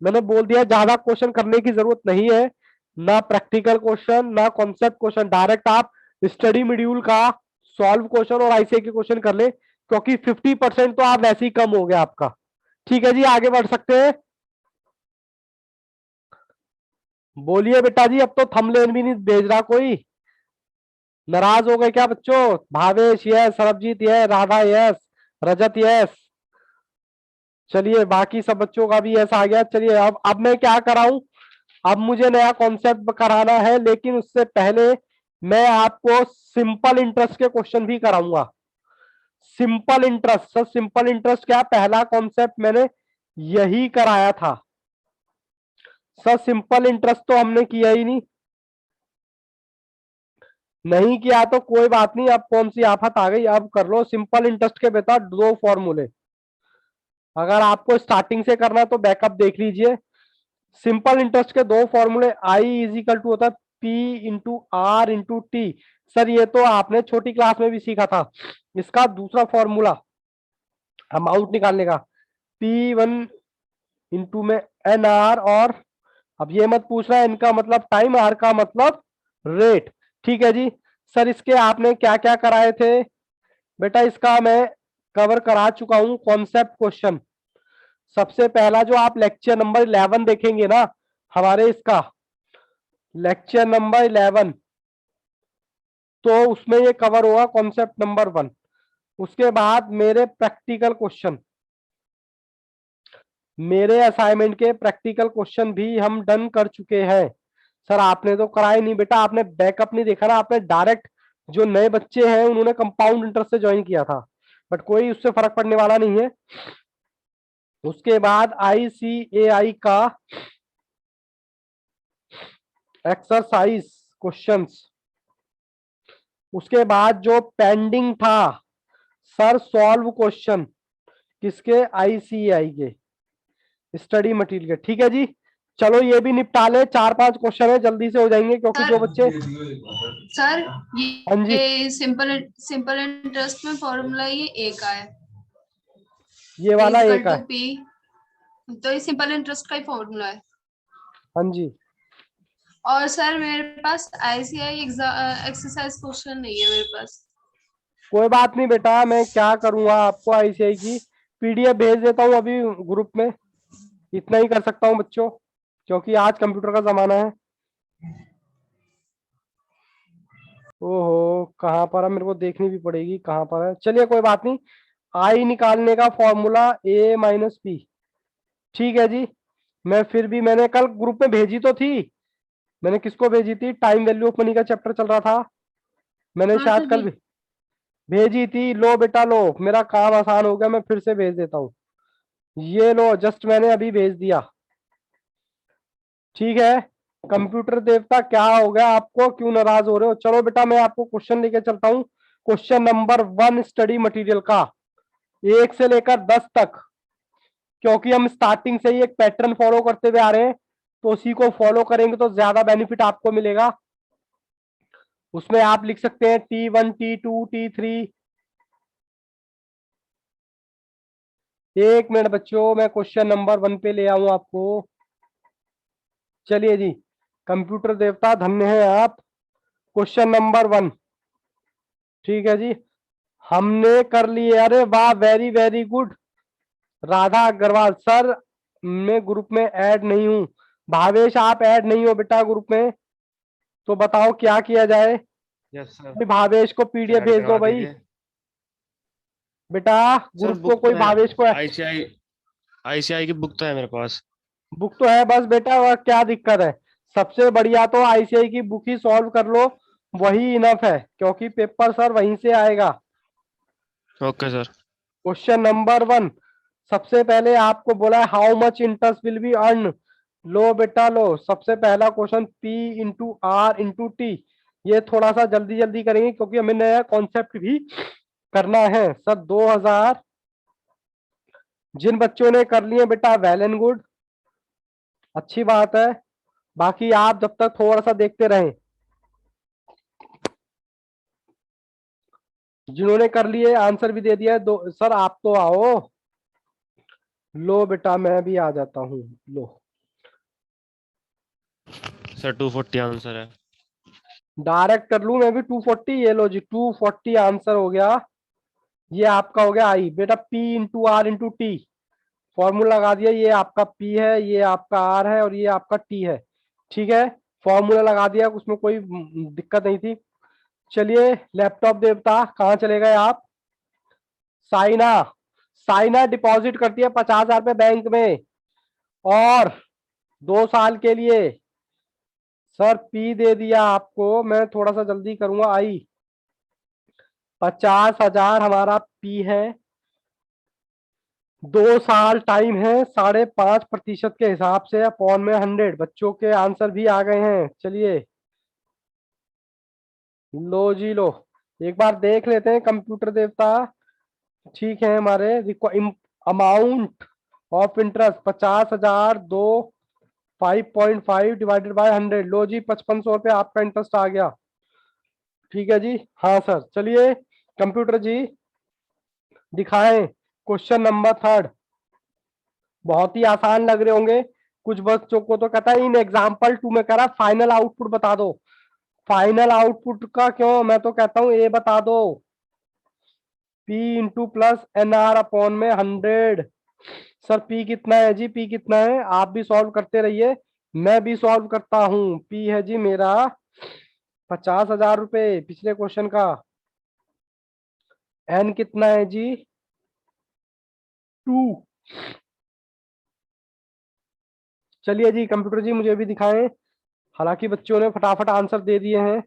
मैंने बोल दिया, ज्यादा क्वेश्चन करने की जरूरत नहीं है, ना प्रैक्टिकल क्वेश्चन ना कॉन्सेप्ट क्वेश्चन, डायरेक्ट आप स्टडी मॉड्यूल का सॉल्व क्वेश्चन और आईसीआई के क्वेश्चन कर ले, क्योंकि 50% तो आप वैसे ही कम हो गया आपका, ठीक है जी। आगे बढ़ सकते हैं, बोलिए बेटा जी। अब तो थंबनेल भी नहीं भेज रहा कोई, नाराज हो गए क्या बच्चों? Bhavesh yes, Sarabjit yes, Radha yes, Rajat yes, चलिए बाकी सब बच्चों का भी यस आ गया। चलिए अब मैं क्या कराऊं, अब मुझे नया कॉन्सेप्ट कराना है, लेकिन उससे पहले मैं आपको सिंपल इंटरेस्ट के क्वेश्चन भी कराऊंगा। Simple interest, sir simple interest क्या, पहला कॉन्सेप्ट मैंने यही कराया था सर। सिंपल इंटरेस्ट तो हमने किया ही नहीं, नहीं किया तो कोई बात नहीं, अब कौन सी आफत आ गई, अब कर लो सिंपल इंटरेस्ट के बेटा 2 फॉर्मूले। अगर आपको स्टार्टिंग से करना तो बैकअप देख लीजिए। सिंपल इंटरेस्ट के 2 फॉर्मूले, आई इज इक्वल टू होता है P into R into T. Sir ये तो आपने छोटी क्लास में भी सीखा था। इसका दूसरा फॉर्मूला अमाउंट निकालने का, P1 इंटू में एन आर, और अब ये मत पूछना है इनका मतलब टाइम, आर का मतलब रेट, ठीक है जी। सर इसके आपने क्या क्या कराए थे बेटा, इसका मैं कवर करा चुका हूं कॉन्सेप्ट क्वेश्चन। सबसे पहला जो आप लेक्चर नंबर 11 देखेंगे ना हमारे, इसका लेक्चर नंबर 11, तो उसमें ये कवर होगा कॉन्सेप्ट नंबर 1। उसके बाद मेरे प्रैक्टिकल क्वेश्चन, मेरे असाइनमेंट के प्रैक्टिकल क्वेश्चन भी हम डन कर चुके हैं। सर आपने तो कराए नहीं बेटा, आपने बैकअप नहीं देखा ना, आपने डायरेक्ट, जो नए बच्चे हैं उन्होंने कंपाउंड इंटरेस्ट से ज्वाइन किया था, बट कोई उससे फर्क पड़ने वाला नहीं है। उसके बाद ICAI का एक्सरसाइज क्वेश्चंस, उसके बाद जो पेंडिंग था सर सॉल्व क्वेश्चन, किसके, ICAI के स्टडी मटेरियल के, ठीक है जी। चलो ये भी निपटा ले, 4-5 क्वेश्चन है, जल्दी से हो जाएंगे क्योंकि जो बच्चे, सर हाँ जी, ये सिंपल इंटरेस्ट में फॉर्मूला ये ए का है, ये वाला एक है, पी, तो ये सिंपल इंटरेस्ट का ही फॉर्मूला है। हाँ जी। और सर मेरे पास आईसीआई एक्सरसाइज क्वेश्चन नहीं है मेरे पास। कोई बात नहीं बेटा, मैं क्या करूंगा, आपको ICAI की PDF भेज देता हूँ अभी ग्रुप में, इतना ही कर सकता हूँ बच्चों, क्योंकि आज कंप्यूटर का जमाना है। ओहो, कहाँ पर है, मेरे को देखनी भी पड़ेगी कहाँ पर है। चलिए कोई बात नहीं। आई निकालने का फॉर्मूला a माइनस पी। ठीक है जी। मैं फिर भी, मैंने कल ग्रुप में भेजी तो थी। मैंने किसको भेजी थी? टाइम वैल्यू ऑफ मनी का चैप्टर चल रहा था, मैंने हाँ शायद सर कल भेजी थी। लो बेटा लो, मेरा काम आसान हो गया, मैं फिर से भेज देता हूँ। ये लो, जस्ट मैंने अभी भेज दिया। ठीक है। कंप्यूटर देवता क्या हो गया आपको, क्यों नाराज हो रहे हो? चलो बेटा मैं आपको क्वेश्चन लेके चलता हूँ। क्वेश्चन नंबर 1 स्टडी मटेरियल का, 1 से लेकर 10 तक, क्योंकि हम स्टार्टिंग से ही एक पैटर्न फॉलो करते हुए आ रहे हैं, तो उसी को फॉलो करेंगे तो ज्यादा बेनिफिट आपको मिलेगा। उसमें आप लिख सकते हैं T1 T2 T3। एक मिनट बच्चों, मैं क्वेश्चन नंबर 1 पे ले आऊं आपको। चलिए जी, कंप्यूटर देवता धन्य है आप। क्वेश्चन नंबर 1, ठीक है जी, हमने कर लिए। अरे वाह, very very good. Radha Agarwal sir, मैं ग्रुप में ऐड नहीं हूं। भावेश आप ऐड नहीं हो बेटा ग्रुप में, तो बताओ क्या किया जाए? यस सर, भाई भावेश को सर पीडीएफ ऐड भेज दो करवा भाई दीजिए। बेटा। सर ग्रुप को बुक तो कोई है, भावेश को, आईसीआई आईसीआई की बुक तो है मेरे पास। बुक तो है बस बेटा, और क्या दिक्कत है? सबसे बढ़िया तो आईसीआई की बुक ही सॉल्व कर लो, वही इनफ है, क्योंकि पेपर सर वहीं से आएगा। Okay sir. क्वेश्चन नंबर 1, सबसे पहले आपको बोला है how much interest will be earn. लो बेटा लो, सबसे पहला question P into R into T. ये थोड़ा सा जल्दी जल्दी करेंगे क्योंकि हमें नया कॉन्सेप्ट भी करना है सर। 2000, जिन बच्चों ने कर लिए बेटा वेल एंड गुड, अच्छी बात है। बाकी आप जब तक थोड़ा सा देखते रहें। जिन्होंने कर लिए आंसर भी दे दिया है, दो सर आप तो आओ। लो बेटा मैं भी आ जाता हूँ। लो सर 240 आंसर है। डायरेक्ट कर लूं मैं भी 240। ये लो जी 240 आंसर हो गया। ये आपका हो गया आई बेटा, P into R into T. Formula लगा दिया, ये आपका P है, ये आपका R है और ये आपका T है। ठीक है, फॉर्मूला लगा दिया, उसमें कोई दिक्कत नहीं थी। चलिए लैपटॉप देवता कहाँ चले गए आप? साइना, साइना डिपॉजिट करती है 50,000 रुपए बैंक में, और 2 साल के लिए। सर P दे दिया आपको, मैं थोड़ा सा जल्दी करूंगा। आई 50,000 हमारा P है, 2 साल टाइम है, 5.5% के हिसाब से अपॉन में 100। बच्चों के आंसर भी आ गए हैं। चलिए लो जी लो, एक बार देख लेते हैं कंप्यूटर देवता। ठीक है, हमारे amount of interest 50,000, 5.5 divided by 100। लो जी 5500 रुपये आपका इंटरेस्ट आ गया। ठीक है जी, हाँ सर। चलिए कंप्यूटर जी दिखाएं क्वेश्चन नंबर 3। बहुत ही आसान लग रहे होंगे कुछ बच्चों को, तो कहता है इन एग्जाम्पल 2 में कह रहा फाइनल आउटपुट बता दो। फाइनल आउटपुट का क्यों, मैं तो कहता हूं ए बता दो। P into plus NR upon में 100। सर P कितना है जी? P कितना है? आप भी सॉल्व करते रहिए, मैं भी सॉल्व करता हूं। P है जी मेरा 50,000 रुपए पिछले क्वेश्चन का। N कितना है जी? 2। चलिए जी कंप्यूटर जी मुझे भी दिखाएं। हालांकि बच्चों ने फटाफट आंसर दे दिए हैं।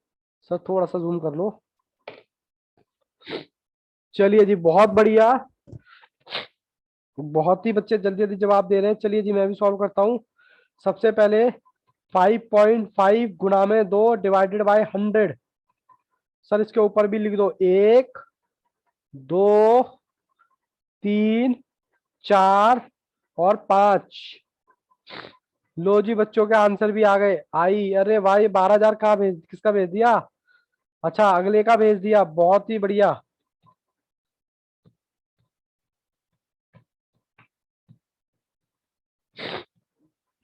सर थोड़ा सा जूम कर लो। चलिए जी बहुत बढ़िया, बहुत ही बच्चे जल्दी जल्दी जवाब दे रहे हैं। चलिए जी मैं भी सॉल्व करता हूँ। सबसे पहले 5.5 गुणा में 2 डिवाइडेड बाय 100। सर इसके ऊपर भी लिख दो 1, 2, 3, 4 और 5। लो जी बच्चों के आंसर भी आ गए। आई अरे भाई 12,000 कहाँ भेज, किसका भेज दिया? अच्छा अगले का भेज दिया, बहुत ही बढ़िया।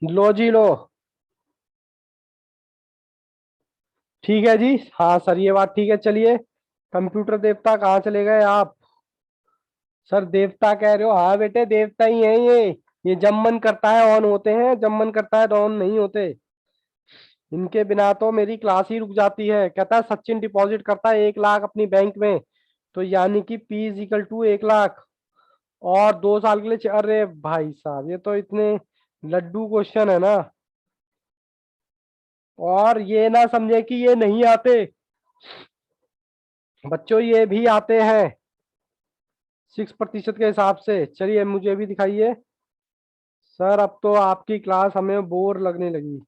लो जी लो, ठीक है जी, हाँ सर ये बात ठीक है। चलिए कंप्यूटर देवता कहाँ चले गए आप? सर देवता कह रहे हो? हाँ बेटे देवता ही है ये जब मन करता है ऑन होते हैं, जब मन करता है तो ऑन नहीं होते। इनके बिना तो मेरी क्लास ही रुक जाती है। कहता है सचिन डिपॉजिट करता है 1 लाख अपनी बैंक में, तो यानी कि P is equal to 1 lakh और 2 साल के लिए अरे भाई साहब ये तो इतने लड्डू क्वेश्चन है ना। और ये ना समझे कि ये नहीं आते बच्चों, ये भी आते हैं 6% के हिसाब से। चलिए मुझे भी दिखाइए। सर अब तो आपकी क्लास हमें बोर लगने लगी।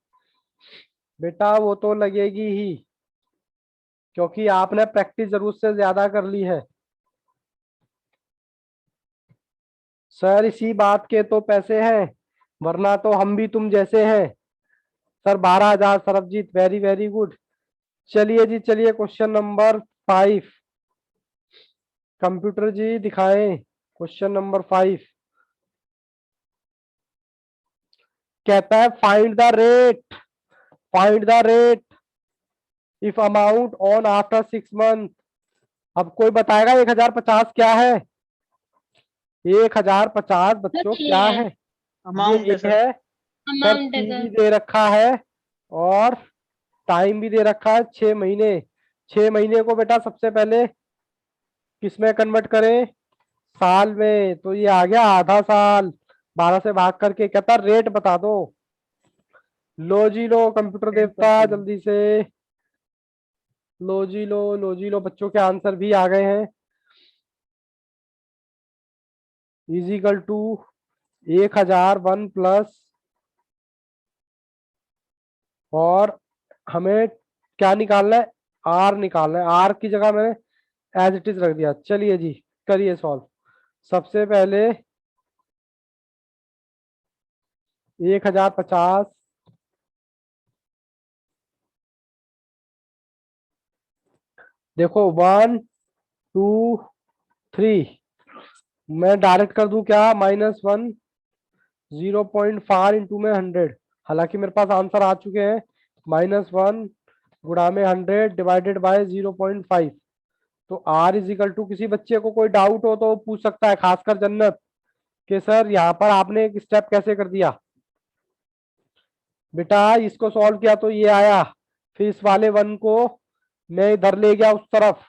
बेटा वो तो लगेगी ही, क्योंकि आपने प्रैक्टिस जरूरत से ज्यादा कर ली है। सर इसी बात के तो पैसे हैं, वरना तो हम भी तुम जैसे हैं। Sir 12,000 Sarabjit, very very good. चलिए जी चलिए, क्वेश्चन नंबर 5 कंप्यूटर जी दिखाएं। क्वेश्चन नंबर 5 कहता है find the rate if amount on after 6 month. अब कोई बताएगा 1050 क्या है? 1050 बच्चों ये क्या है। है? अमाउंट ये है एक सर। है सर, अमाउंट है P भी सर। दे रखा है और टाइम भी दे रखा है 6 महीने। 6 महीने को बेटा सबसे पहले किसमें कन्वर्ट करें? साल में। तो ये आ गया आधा साल, 12 से भाग करके। कहता रेट बता दो। लो जी लो कंप्यूटर देवता, 10%। जल्दी से लो जी लो, लो जी लो। बच्चों के आंसर भी आ गए हैं। इजिकल टू 1001 प्लस, और हमें क्या निकालना है? आर निकालना है। आर की जगह मैंने एज इट इज रख दिया। चलिए जी करिए सॉल्व। सबसे पहले 1050 देखो 1 2 3, मैं डायरेक्ट कर दूं क्या? -1 0.4 इंटू में 100। हालांकि मेरे पास आंसर आ चुके हैं। -1 गुणा में 100 डिवाइडेड बाय 0.5। तो आर इज इक्वल टू, किसी बच्चे को कोई डाउट हो तो वो पूछ सकता है, खासकर जन्नत, कि सर यहाँ पर आपने एक स्टेप कैसे कर दिया? बेटा इसको सॉल्व किया तो ये आया, फिर इस वाले 1 को मैं इधर ले गया उस तरफ,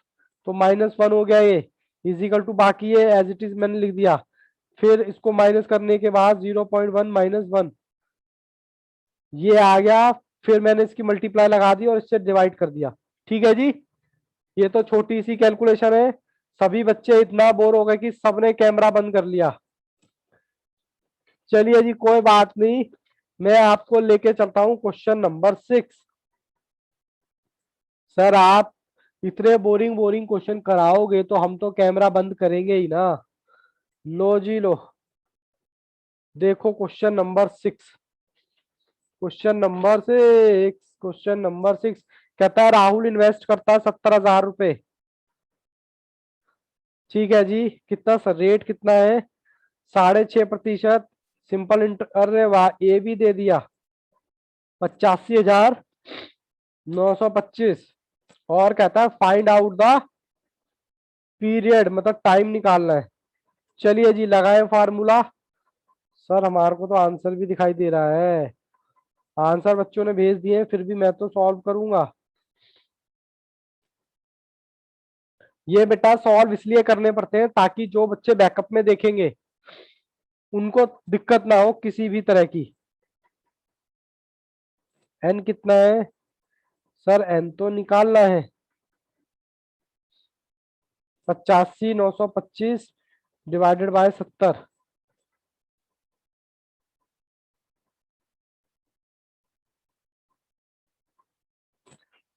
तो -1 हो गया। ये इजिकल टू, बाकी ये एज इट इज मैंने लिख दिया। फिर इसको माइनस करने के बाद 0.1 -1 ये आ गया। फिर मैंने इसकी मल्टीप्लाई लगा दी और इससे डिवाइड कर दिया। ठीक है जी, ये तो छोटी सी कैलकुलेशन है। सभी बच्चे इतना बोर हो गए कि सबने कैमरा बंद कर लिया। चलिए जी कोई बात नहीं, मैं आपको लेके चलता हूं क्वेश्चन नंबर 6। सर आप इतने बोरिंग बोरिंग क्वेश्चन कराओगे तो हम तो कैमरा बंद करेंगे ही ना। लो जी लो, देखो क्वेश्चन नंबर 6। क्वेश्चन नंबर 6 कहता है राहुल इन्वेस्ट करता है 70,000 रुपए। ठीक है जी, कितना सर रेट कितना है? 6.5%। सिंपल अरे वाह, ए भी दे दिया। 85,925। और कहता है फाइंड आउट द पीरियड, मतलब टाइम निकालना है। चलिए जी लगाए फार्मूला। सर हमारे को तो आंसर भी दिखाई दे रहा है। आंसर बच्चों ने भेज दिए, फिर भी मैं तो सॉल्व करूंगा। ये बेटा सॉल्व इसलिए करने पड़ते हैं ताकि जो बच्चे बैकअप में देखेंगे उनको दिक्कत ना हो किसी भी तरह की। एन कितना है? सर एन तो निकालना है। 85,925 डिवाइडेड बाय 70।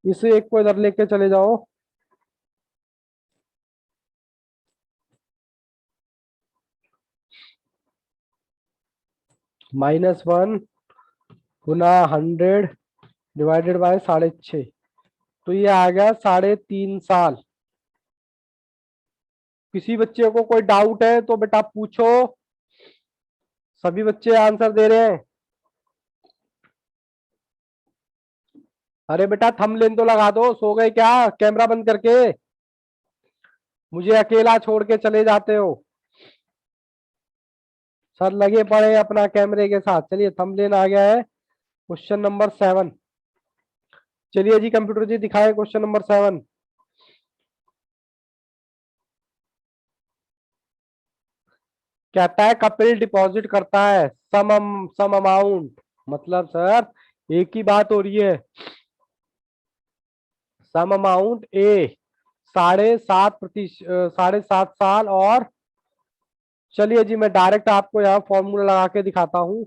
इसे एक को इधर लेके चले जाओ। -1 गुना 100 डिवाइडेड बाय 6.5, तो ये आ गया 3.5 साल। किसी बच्चे को कोई डाउट है तो बेटा पूछो। सभी बच्चे आंसर दे रहे हैं। अरे बेटा थंबनेल तो लगा दो, सो गए क्या कैमरा बंद करके? मुझे अकेला छोड़ के चले जाते हो। सर लगे पड़े अपना कैमरे के साथ। चलिए थंबनेल आ गया है। Question number 7। चलिए जी कंप्यूटर जी दिखाए क्वेश्चन नंबर 7। कहता है कपिल डिपॉजिट करता है सम अमाउंट, मतलब सर एक ही बात हो रही है। सम अमाउंट ए 7.5 साल और, चलिए जी मैं डायरेक्ट आपको यहाँ फॉर्मूला लगा के दिखाता हूँ,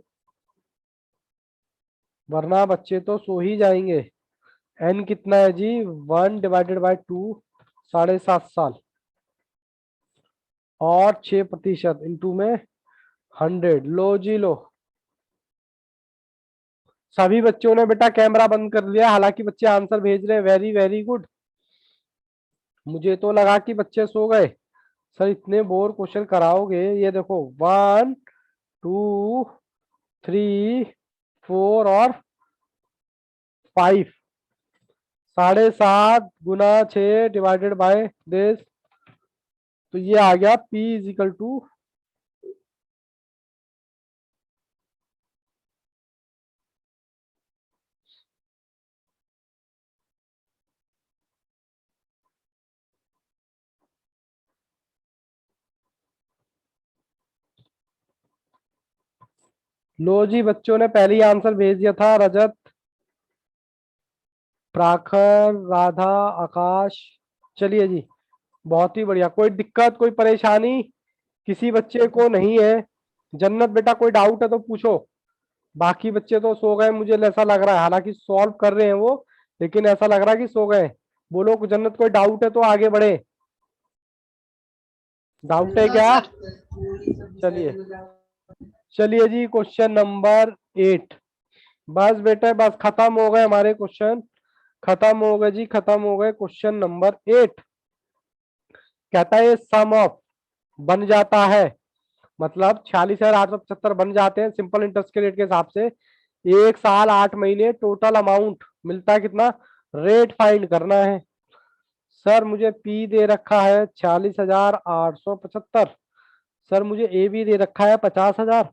वरना बच्चे तो सो ही जाएंगे। एन कितना है जी 1/2 7.5 साल और 6% इंटू में 100। लो जी लो, सभी बच्चों ने बेटा कैमरा बंद कर लिया, हालांकि बच्चे आंसर भेज रहे हैं, वेरी वेरी गुड। मुझे तो लगा कि बच्चे सो गए। सर इतने बोर क्वेश्चन कराओगे, ये देखो 1 2 3 4 और 5, 7.5 गुना 6 डिवाइडेड बाय दिस, तो ये आ गया P इज इक्वल टू, लो जी बच्चों ने पहले ही आंसर भेज दिया था, रजत, प्राखर, राधा, आकाश। चलिए जी बहुत ही बढ़िया, कोई दिक्कत कोई परेशानी किसी बच्चे को नहीं है? जन्नत बेटा कोई डाउट है तो पूछो, बाकी बच्चे तो सो गए मुझे ऐसा लग रहा है, हालांकि सॉल्व कर रहे हैं वो, लेकिन ऐसा लग रहा है कि सो गए। बोलो जन्नत कोई डाउट है तो आगे बढ़े, डाउट है क्या? चलिए चलिए जी क्वेश्चन नंबर 8। बस बेटा बस खत्म हो गए हमारे क्वेश्चन, खत्म हो गए जी, खत्म हो गए। क्वेश्चन नंबर 8 कहता है सम ऑफ बन जाता है, मतलब 46,875 बन जाते हैं सिंपल इंटरेस्ट के रेट के हिसाब से, 1 साल 8 महीने, टोटल अमाउंट मिलता है कितना, रेट फाइंड करना है। सर मुझे पी दे रखा है 46,875, सर मुझे ए भी दे रखा है 50,000,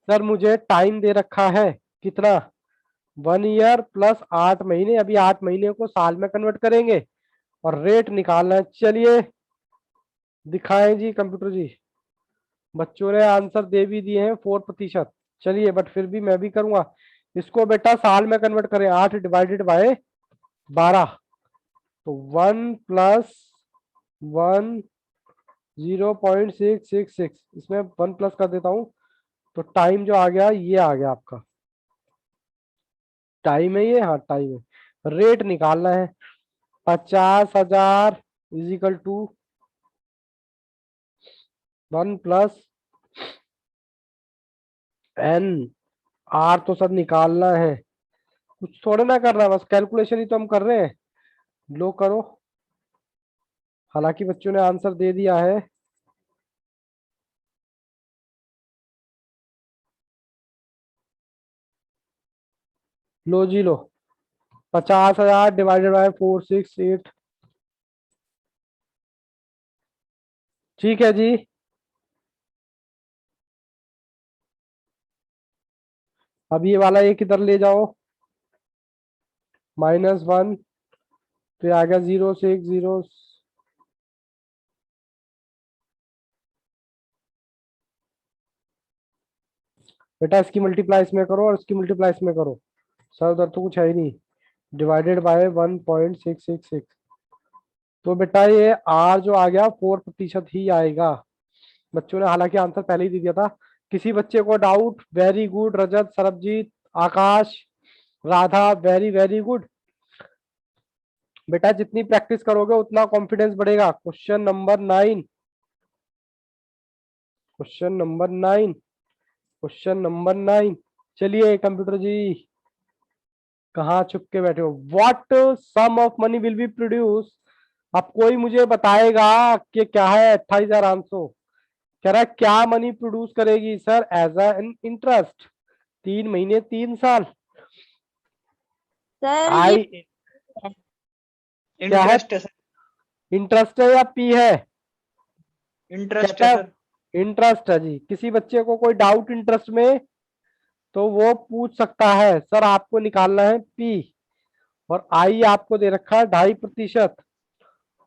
सर मुझे टाइम दे रखा है कितना, 1 ईयर प्लस 8 महीने, अभी 8 महीने को साल में कन्वर्ट करेंगे और रेट निकालना है। चलिए दिखाएं जी कंप्यूटर जी, बच्चों ने आंसर दे भी दिए हैं 4%। चलिए बट फिर भी मैं भी करूंगा, इसको बेटा साल में कन्वर्ट करें, 8 डिवाइडेड बाय 12, तो 1 प्लस 1 0.666, इसमें 1 प्लस कर देता हूं, तो टाइम जो आ गया ये आ गया आपका, टाइम है ये, हाँ टाइम है। रेट निकालना है, 50,000 is equal to 1 plus N, R तो सब निकालना है, कुछ थोड़ा ना करना, बस कैलकुलेशन ही तो हम कर रहे हैं। लो करो, हालांकि बच्चों ने आंसर दे दिया है। लो जी लो, 50,000 डिवाइडेड बाय 468, ठीक है जी। अब ये वाला एक इधर ले जाओ, -1, फिर आ गया 0 से 1 0, बेटा इसकी मल्टीप्लाई इसमें करो और इसकी मल्टीप्लाई इसमें करो, सर उधर तो कुछ है ही नहीं, डिवाइडेड बाय 1.666, तो बेटा ये आर जो आ गया 4% ही आएगा। बच्चों ने हालांकि आंसर पहले ही दे दिया था। किसी बच्चे को doubt? Very good Rajat, Sarabjit, Akash, Radha, very very good. बेटा जितनी प्रैक्टिस करोगे उतना कॉन्फिडेंस बढ़ेगा। Question number 9, question number 9, question number 9। चलिए कंप्यूटर जी कहाँ छुप के बैठे हो? What sum of money will be produce, अब कोई मुझे बताएगा कि क्या है 28,800, कह रहा है क्या मनी प्रोड्यूस करेगी सर एज एन इंटरेस्ट, 3 महीने 3 साल। सर आई ये क्या है, इंटरेस्ट है सर, इंटरेस्ट है या पी है? इंटरेस्ट कहता है है सर। इंटरेस्ट है जी। किसी बच्चे को कोई डाउट इंटरेस्ट में तो वो पूछ सकता है, सर आपको निकालना है पी, और आई आपको दे रखा है 2.5%।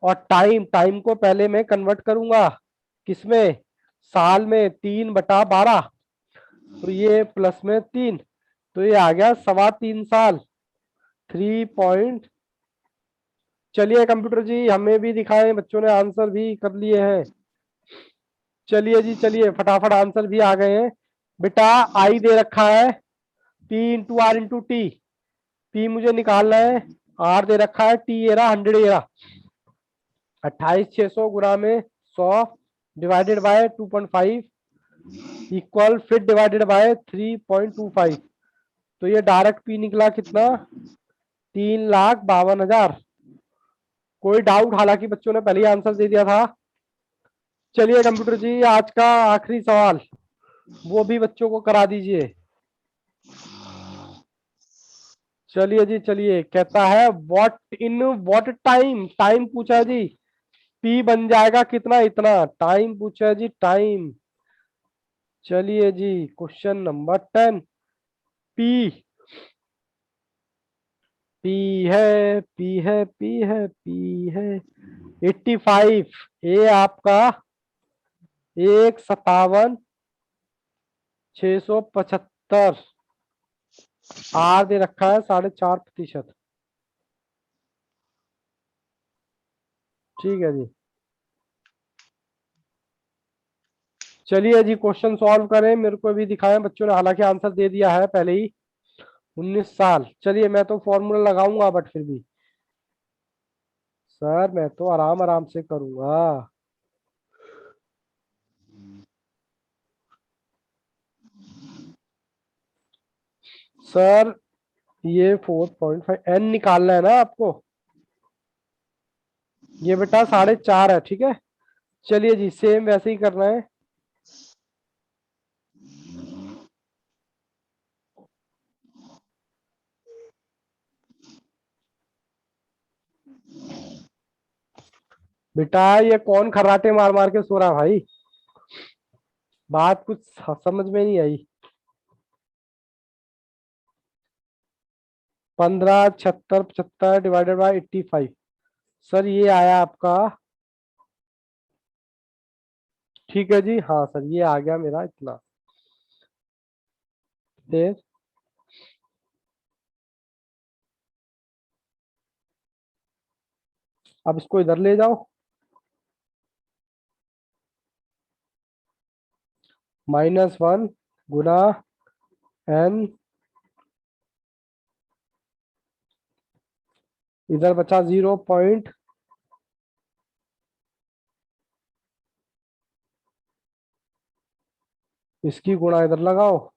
और टाइम को पहले मैं कन्वर्ट करूंगा किसमें, साल में, 3/12। तो ये प्लस में 3, तो ये आ गया 3.25 साल, 3 चलिए कंप्यूटर जी हमें भी दिखाएं, बच्चों ने आंसर भी कर लिए हैं। चलिए जी चलिए, फटाफट आंसर भी आ गए हैं। बेटा आई दे रखा है P into R into T, P मुझे निकालना है, R दे रखा है, T ये रहा 100 ये रहा, 28,600 गुना में 100 डिवाइडेड बाय 2.5 इक्वल फिर डिवाइडेड बाय 3.25। तो ये डायरेक्ट P निकला कितना, 3,52,000। कोई डाउट, हालांकि बच्चों ने पहले ही आंसर दे दिया था। चलिए कंप्यूटर जी आज का आखिरी सवाल वो भी बच्चों को करा दीजिए। चलिए जी चलिए, कहता है व्हाट टाइम, टाइम पूछा है जी, P बन जाएगा कितना, इतना टाइम पूछा है जी, टाइम। चलिए जी क्वेश्चन नंबर 10, P है, P है, P है, P है 85, ए आपका 1,57,675, आर दे रखा है 4.5%। ठीक है जी, चलिए जी क्वेश्चन सॉल्व करें, मेरे को भी दिखाएं, बच्चों ने हालांकि आंसर दे दिया है पहले ही, 19 साल। चलिए मैं तो फॉर्मूला लगाऊंगा बट फिर भी सर मैं तो आराम आराम से करूंगा। सर ये 4.5 n निकालना है ना आपको, ये बेटा 4.5 है, ठीक है। चलिए जी सेम वैसे ही करना है। बेटा ये कौन खर्राटे मार मार के सो रहा है भाई, बात कुछ समझ में नहीं आई। 15, 76, 75 डिवाइडेड बाय 85, सर ये आया आपका, ठीक है जी, हाँ सर ये आ गया मेरा इतना। फिर अब इसको इधर ले जाओ, -1 गुना n, इधर बचा 0 पॉइंट, इसकी गुणा इधर लगाओ,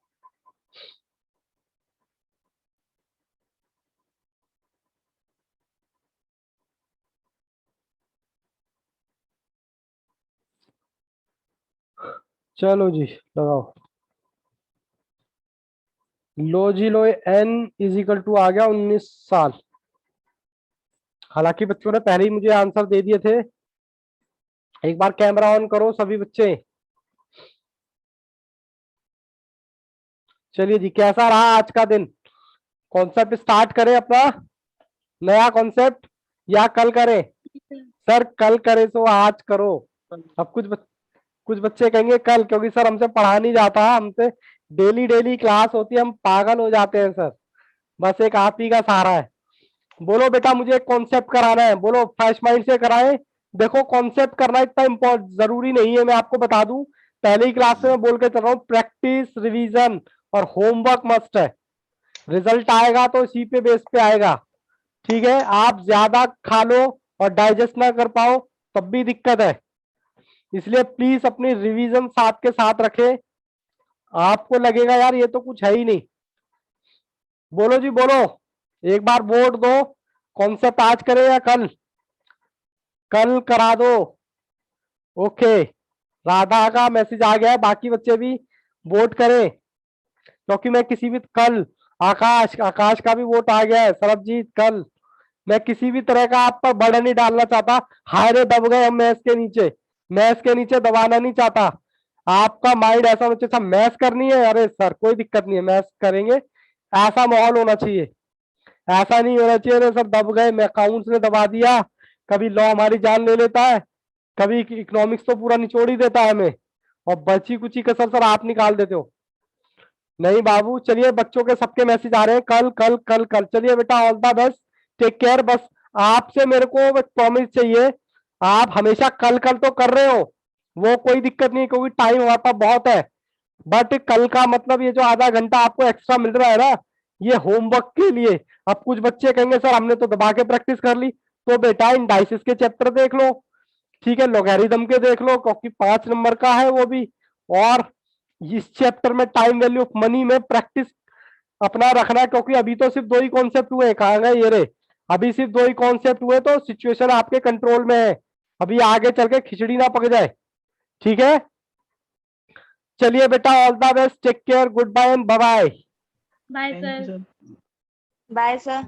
चलो जी लगाओ, लो जी लो, n इज इक्वल टू आ गया 19 साल। हालांकि बच्चों ने पहले ही मुझे आंसर दे दिए थे। एक बार कैमरा ऑन करो सभी बच्चे। चलिए जी कैसा रहा आज का दिन, कॉन्सेप्ट स्टार्ट करें अपना नया कॉन्सेप्ट या कल करें, सर कल करें तो आज करो। अब कुछ बच्चे कहेंगे कल, क्योंकि सर हमसे पढ़ा नहीं जाता, हमसे डेली डेली क्लास होती है, हम पागल हो जाते हैं सर, बस एक आप ही का सहारा है। बोलो बेटा मुझे एक कॉन्सेप्ट कराना है, बोलो फ्रेश माइंड से कराएं। देखो कॉन्सेप्ट करना इतना इम्पोर्टेंट जरूरी नहीं है, मैं आपको बता दूं, पहले ही क्लास में मैं बोल के चल रहा हूँ, प्रैक्टिस रिवीजन और होमवर्क मस्ट है। रिजल्ट आएगा तो इसी पे बेस पे आएगा, ठीक है। आप ज्यादा खा लो और डाइजेस्ट ना कर पाओ तब भी दिक्कत है, इसलिए प्लीज अपनी रिवीजन साथ के साथ रखें। आपको लगेगा यार ये तो कुछ है ही नहीं, बोलो जी बोलो, एक बार वोट दो, कॉन्सेप्ट आज करें या कल, कल करा दो। ओके राधा का मैसेज आ गया है, बाकी बच्चे भी वोट करें, क्योंकि मैं किसी भी कल, आकाश का भी वोट आ गया है, सरबजीत कल, मैं किसी भी तरह का आप पर बर्डन नहीं डालना चाहता। हायरे दब गए हम मैथ्स के नीचे, मैथ्स के नीचे दबाना नहीं चाहता। आपका माइंड ऐसा होना चाहिए, मैथ्स करनी है, अरे सर कोई दिक्कत नहीं है मैथ्स करेंगे, ऐसा माहौल होना चाहिए। ऐसा नहीं होना चाहिए ना सर, दब गए, मैं अकाउंट्स ने दबा दिया, कभी लॉ हमारी जान ले लेता है, कभी इकोनॉमिक्स तो पूरा निचोड़ ही देता है हमें, और बची कुची कसर सर आप निकाल देते हो। नहीं बाबू, चलिए बच्चों के सबके मैसेज आ रहे हैं, कल कल कल कल। चलिए बेटा, all the best, take care. बस आपसे मेरे को बस प्रॉमिस चाहिए, आप हमेशा कल कल तो कर रहे हो, वो कोई दिक्कत नहीं, क्योंकि टाइम हमारे पास बहुत है, बट कल का मतलब ये जो आधा घंटा आपको एक्स्ट्रा मिल रहा है ना, ये होमवर्क के लिए। अब कुछ बच्चे कहेंगे सर हमने तो दबा के प्रैक्टिस कर ली, तो बेटा इंडाइसिस के चैप्टर देख लो, ठीक है, लॉगरिथम के देख लो, क्योंकि 5 नंबर का है वो भी, और इस चैप्टर में टाइम वैल्यू ऑफ मनी में प्रैक्टिस अपना रखना, क्योंकि अभी तो सिर्फ 2 ही कॉन्सेप्ट हुए, कहाँ गए ये रे, अभी सिर्फ 2 ही कॉन्सेप्ट हुए, तो सिचुएशन आपके कंट्रोल में है, अभी आगे चल के खिचड़ी ना पक जाए, ठीक है। चलिए बेटा, all the best, take care, good bye and bye bye. Bye thank you sir. Sir. Bye sir.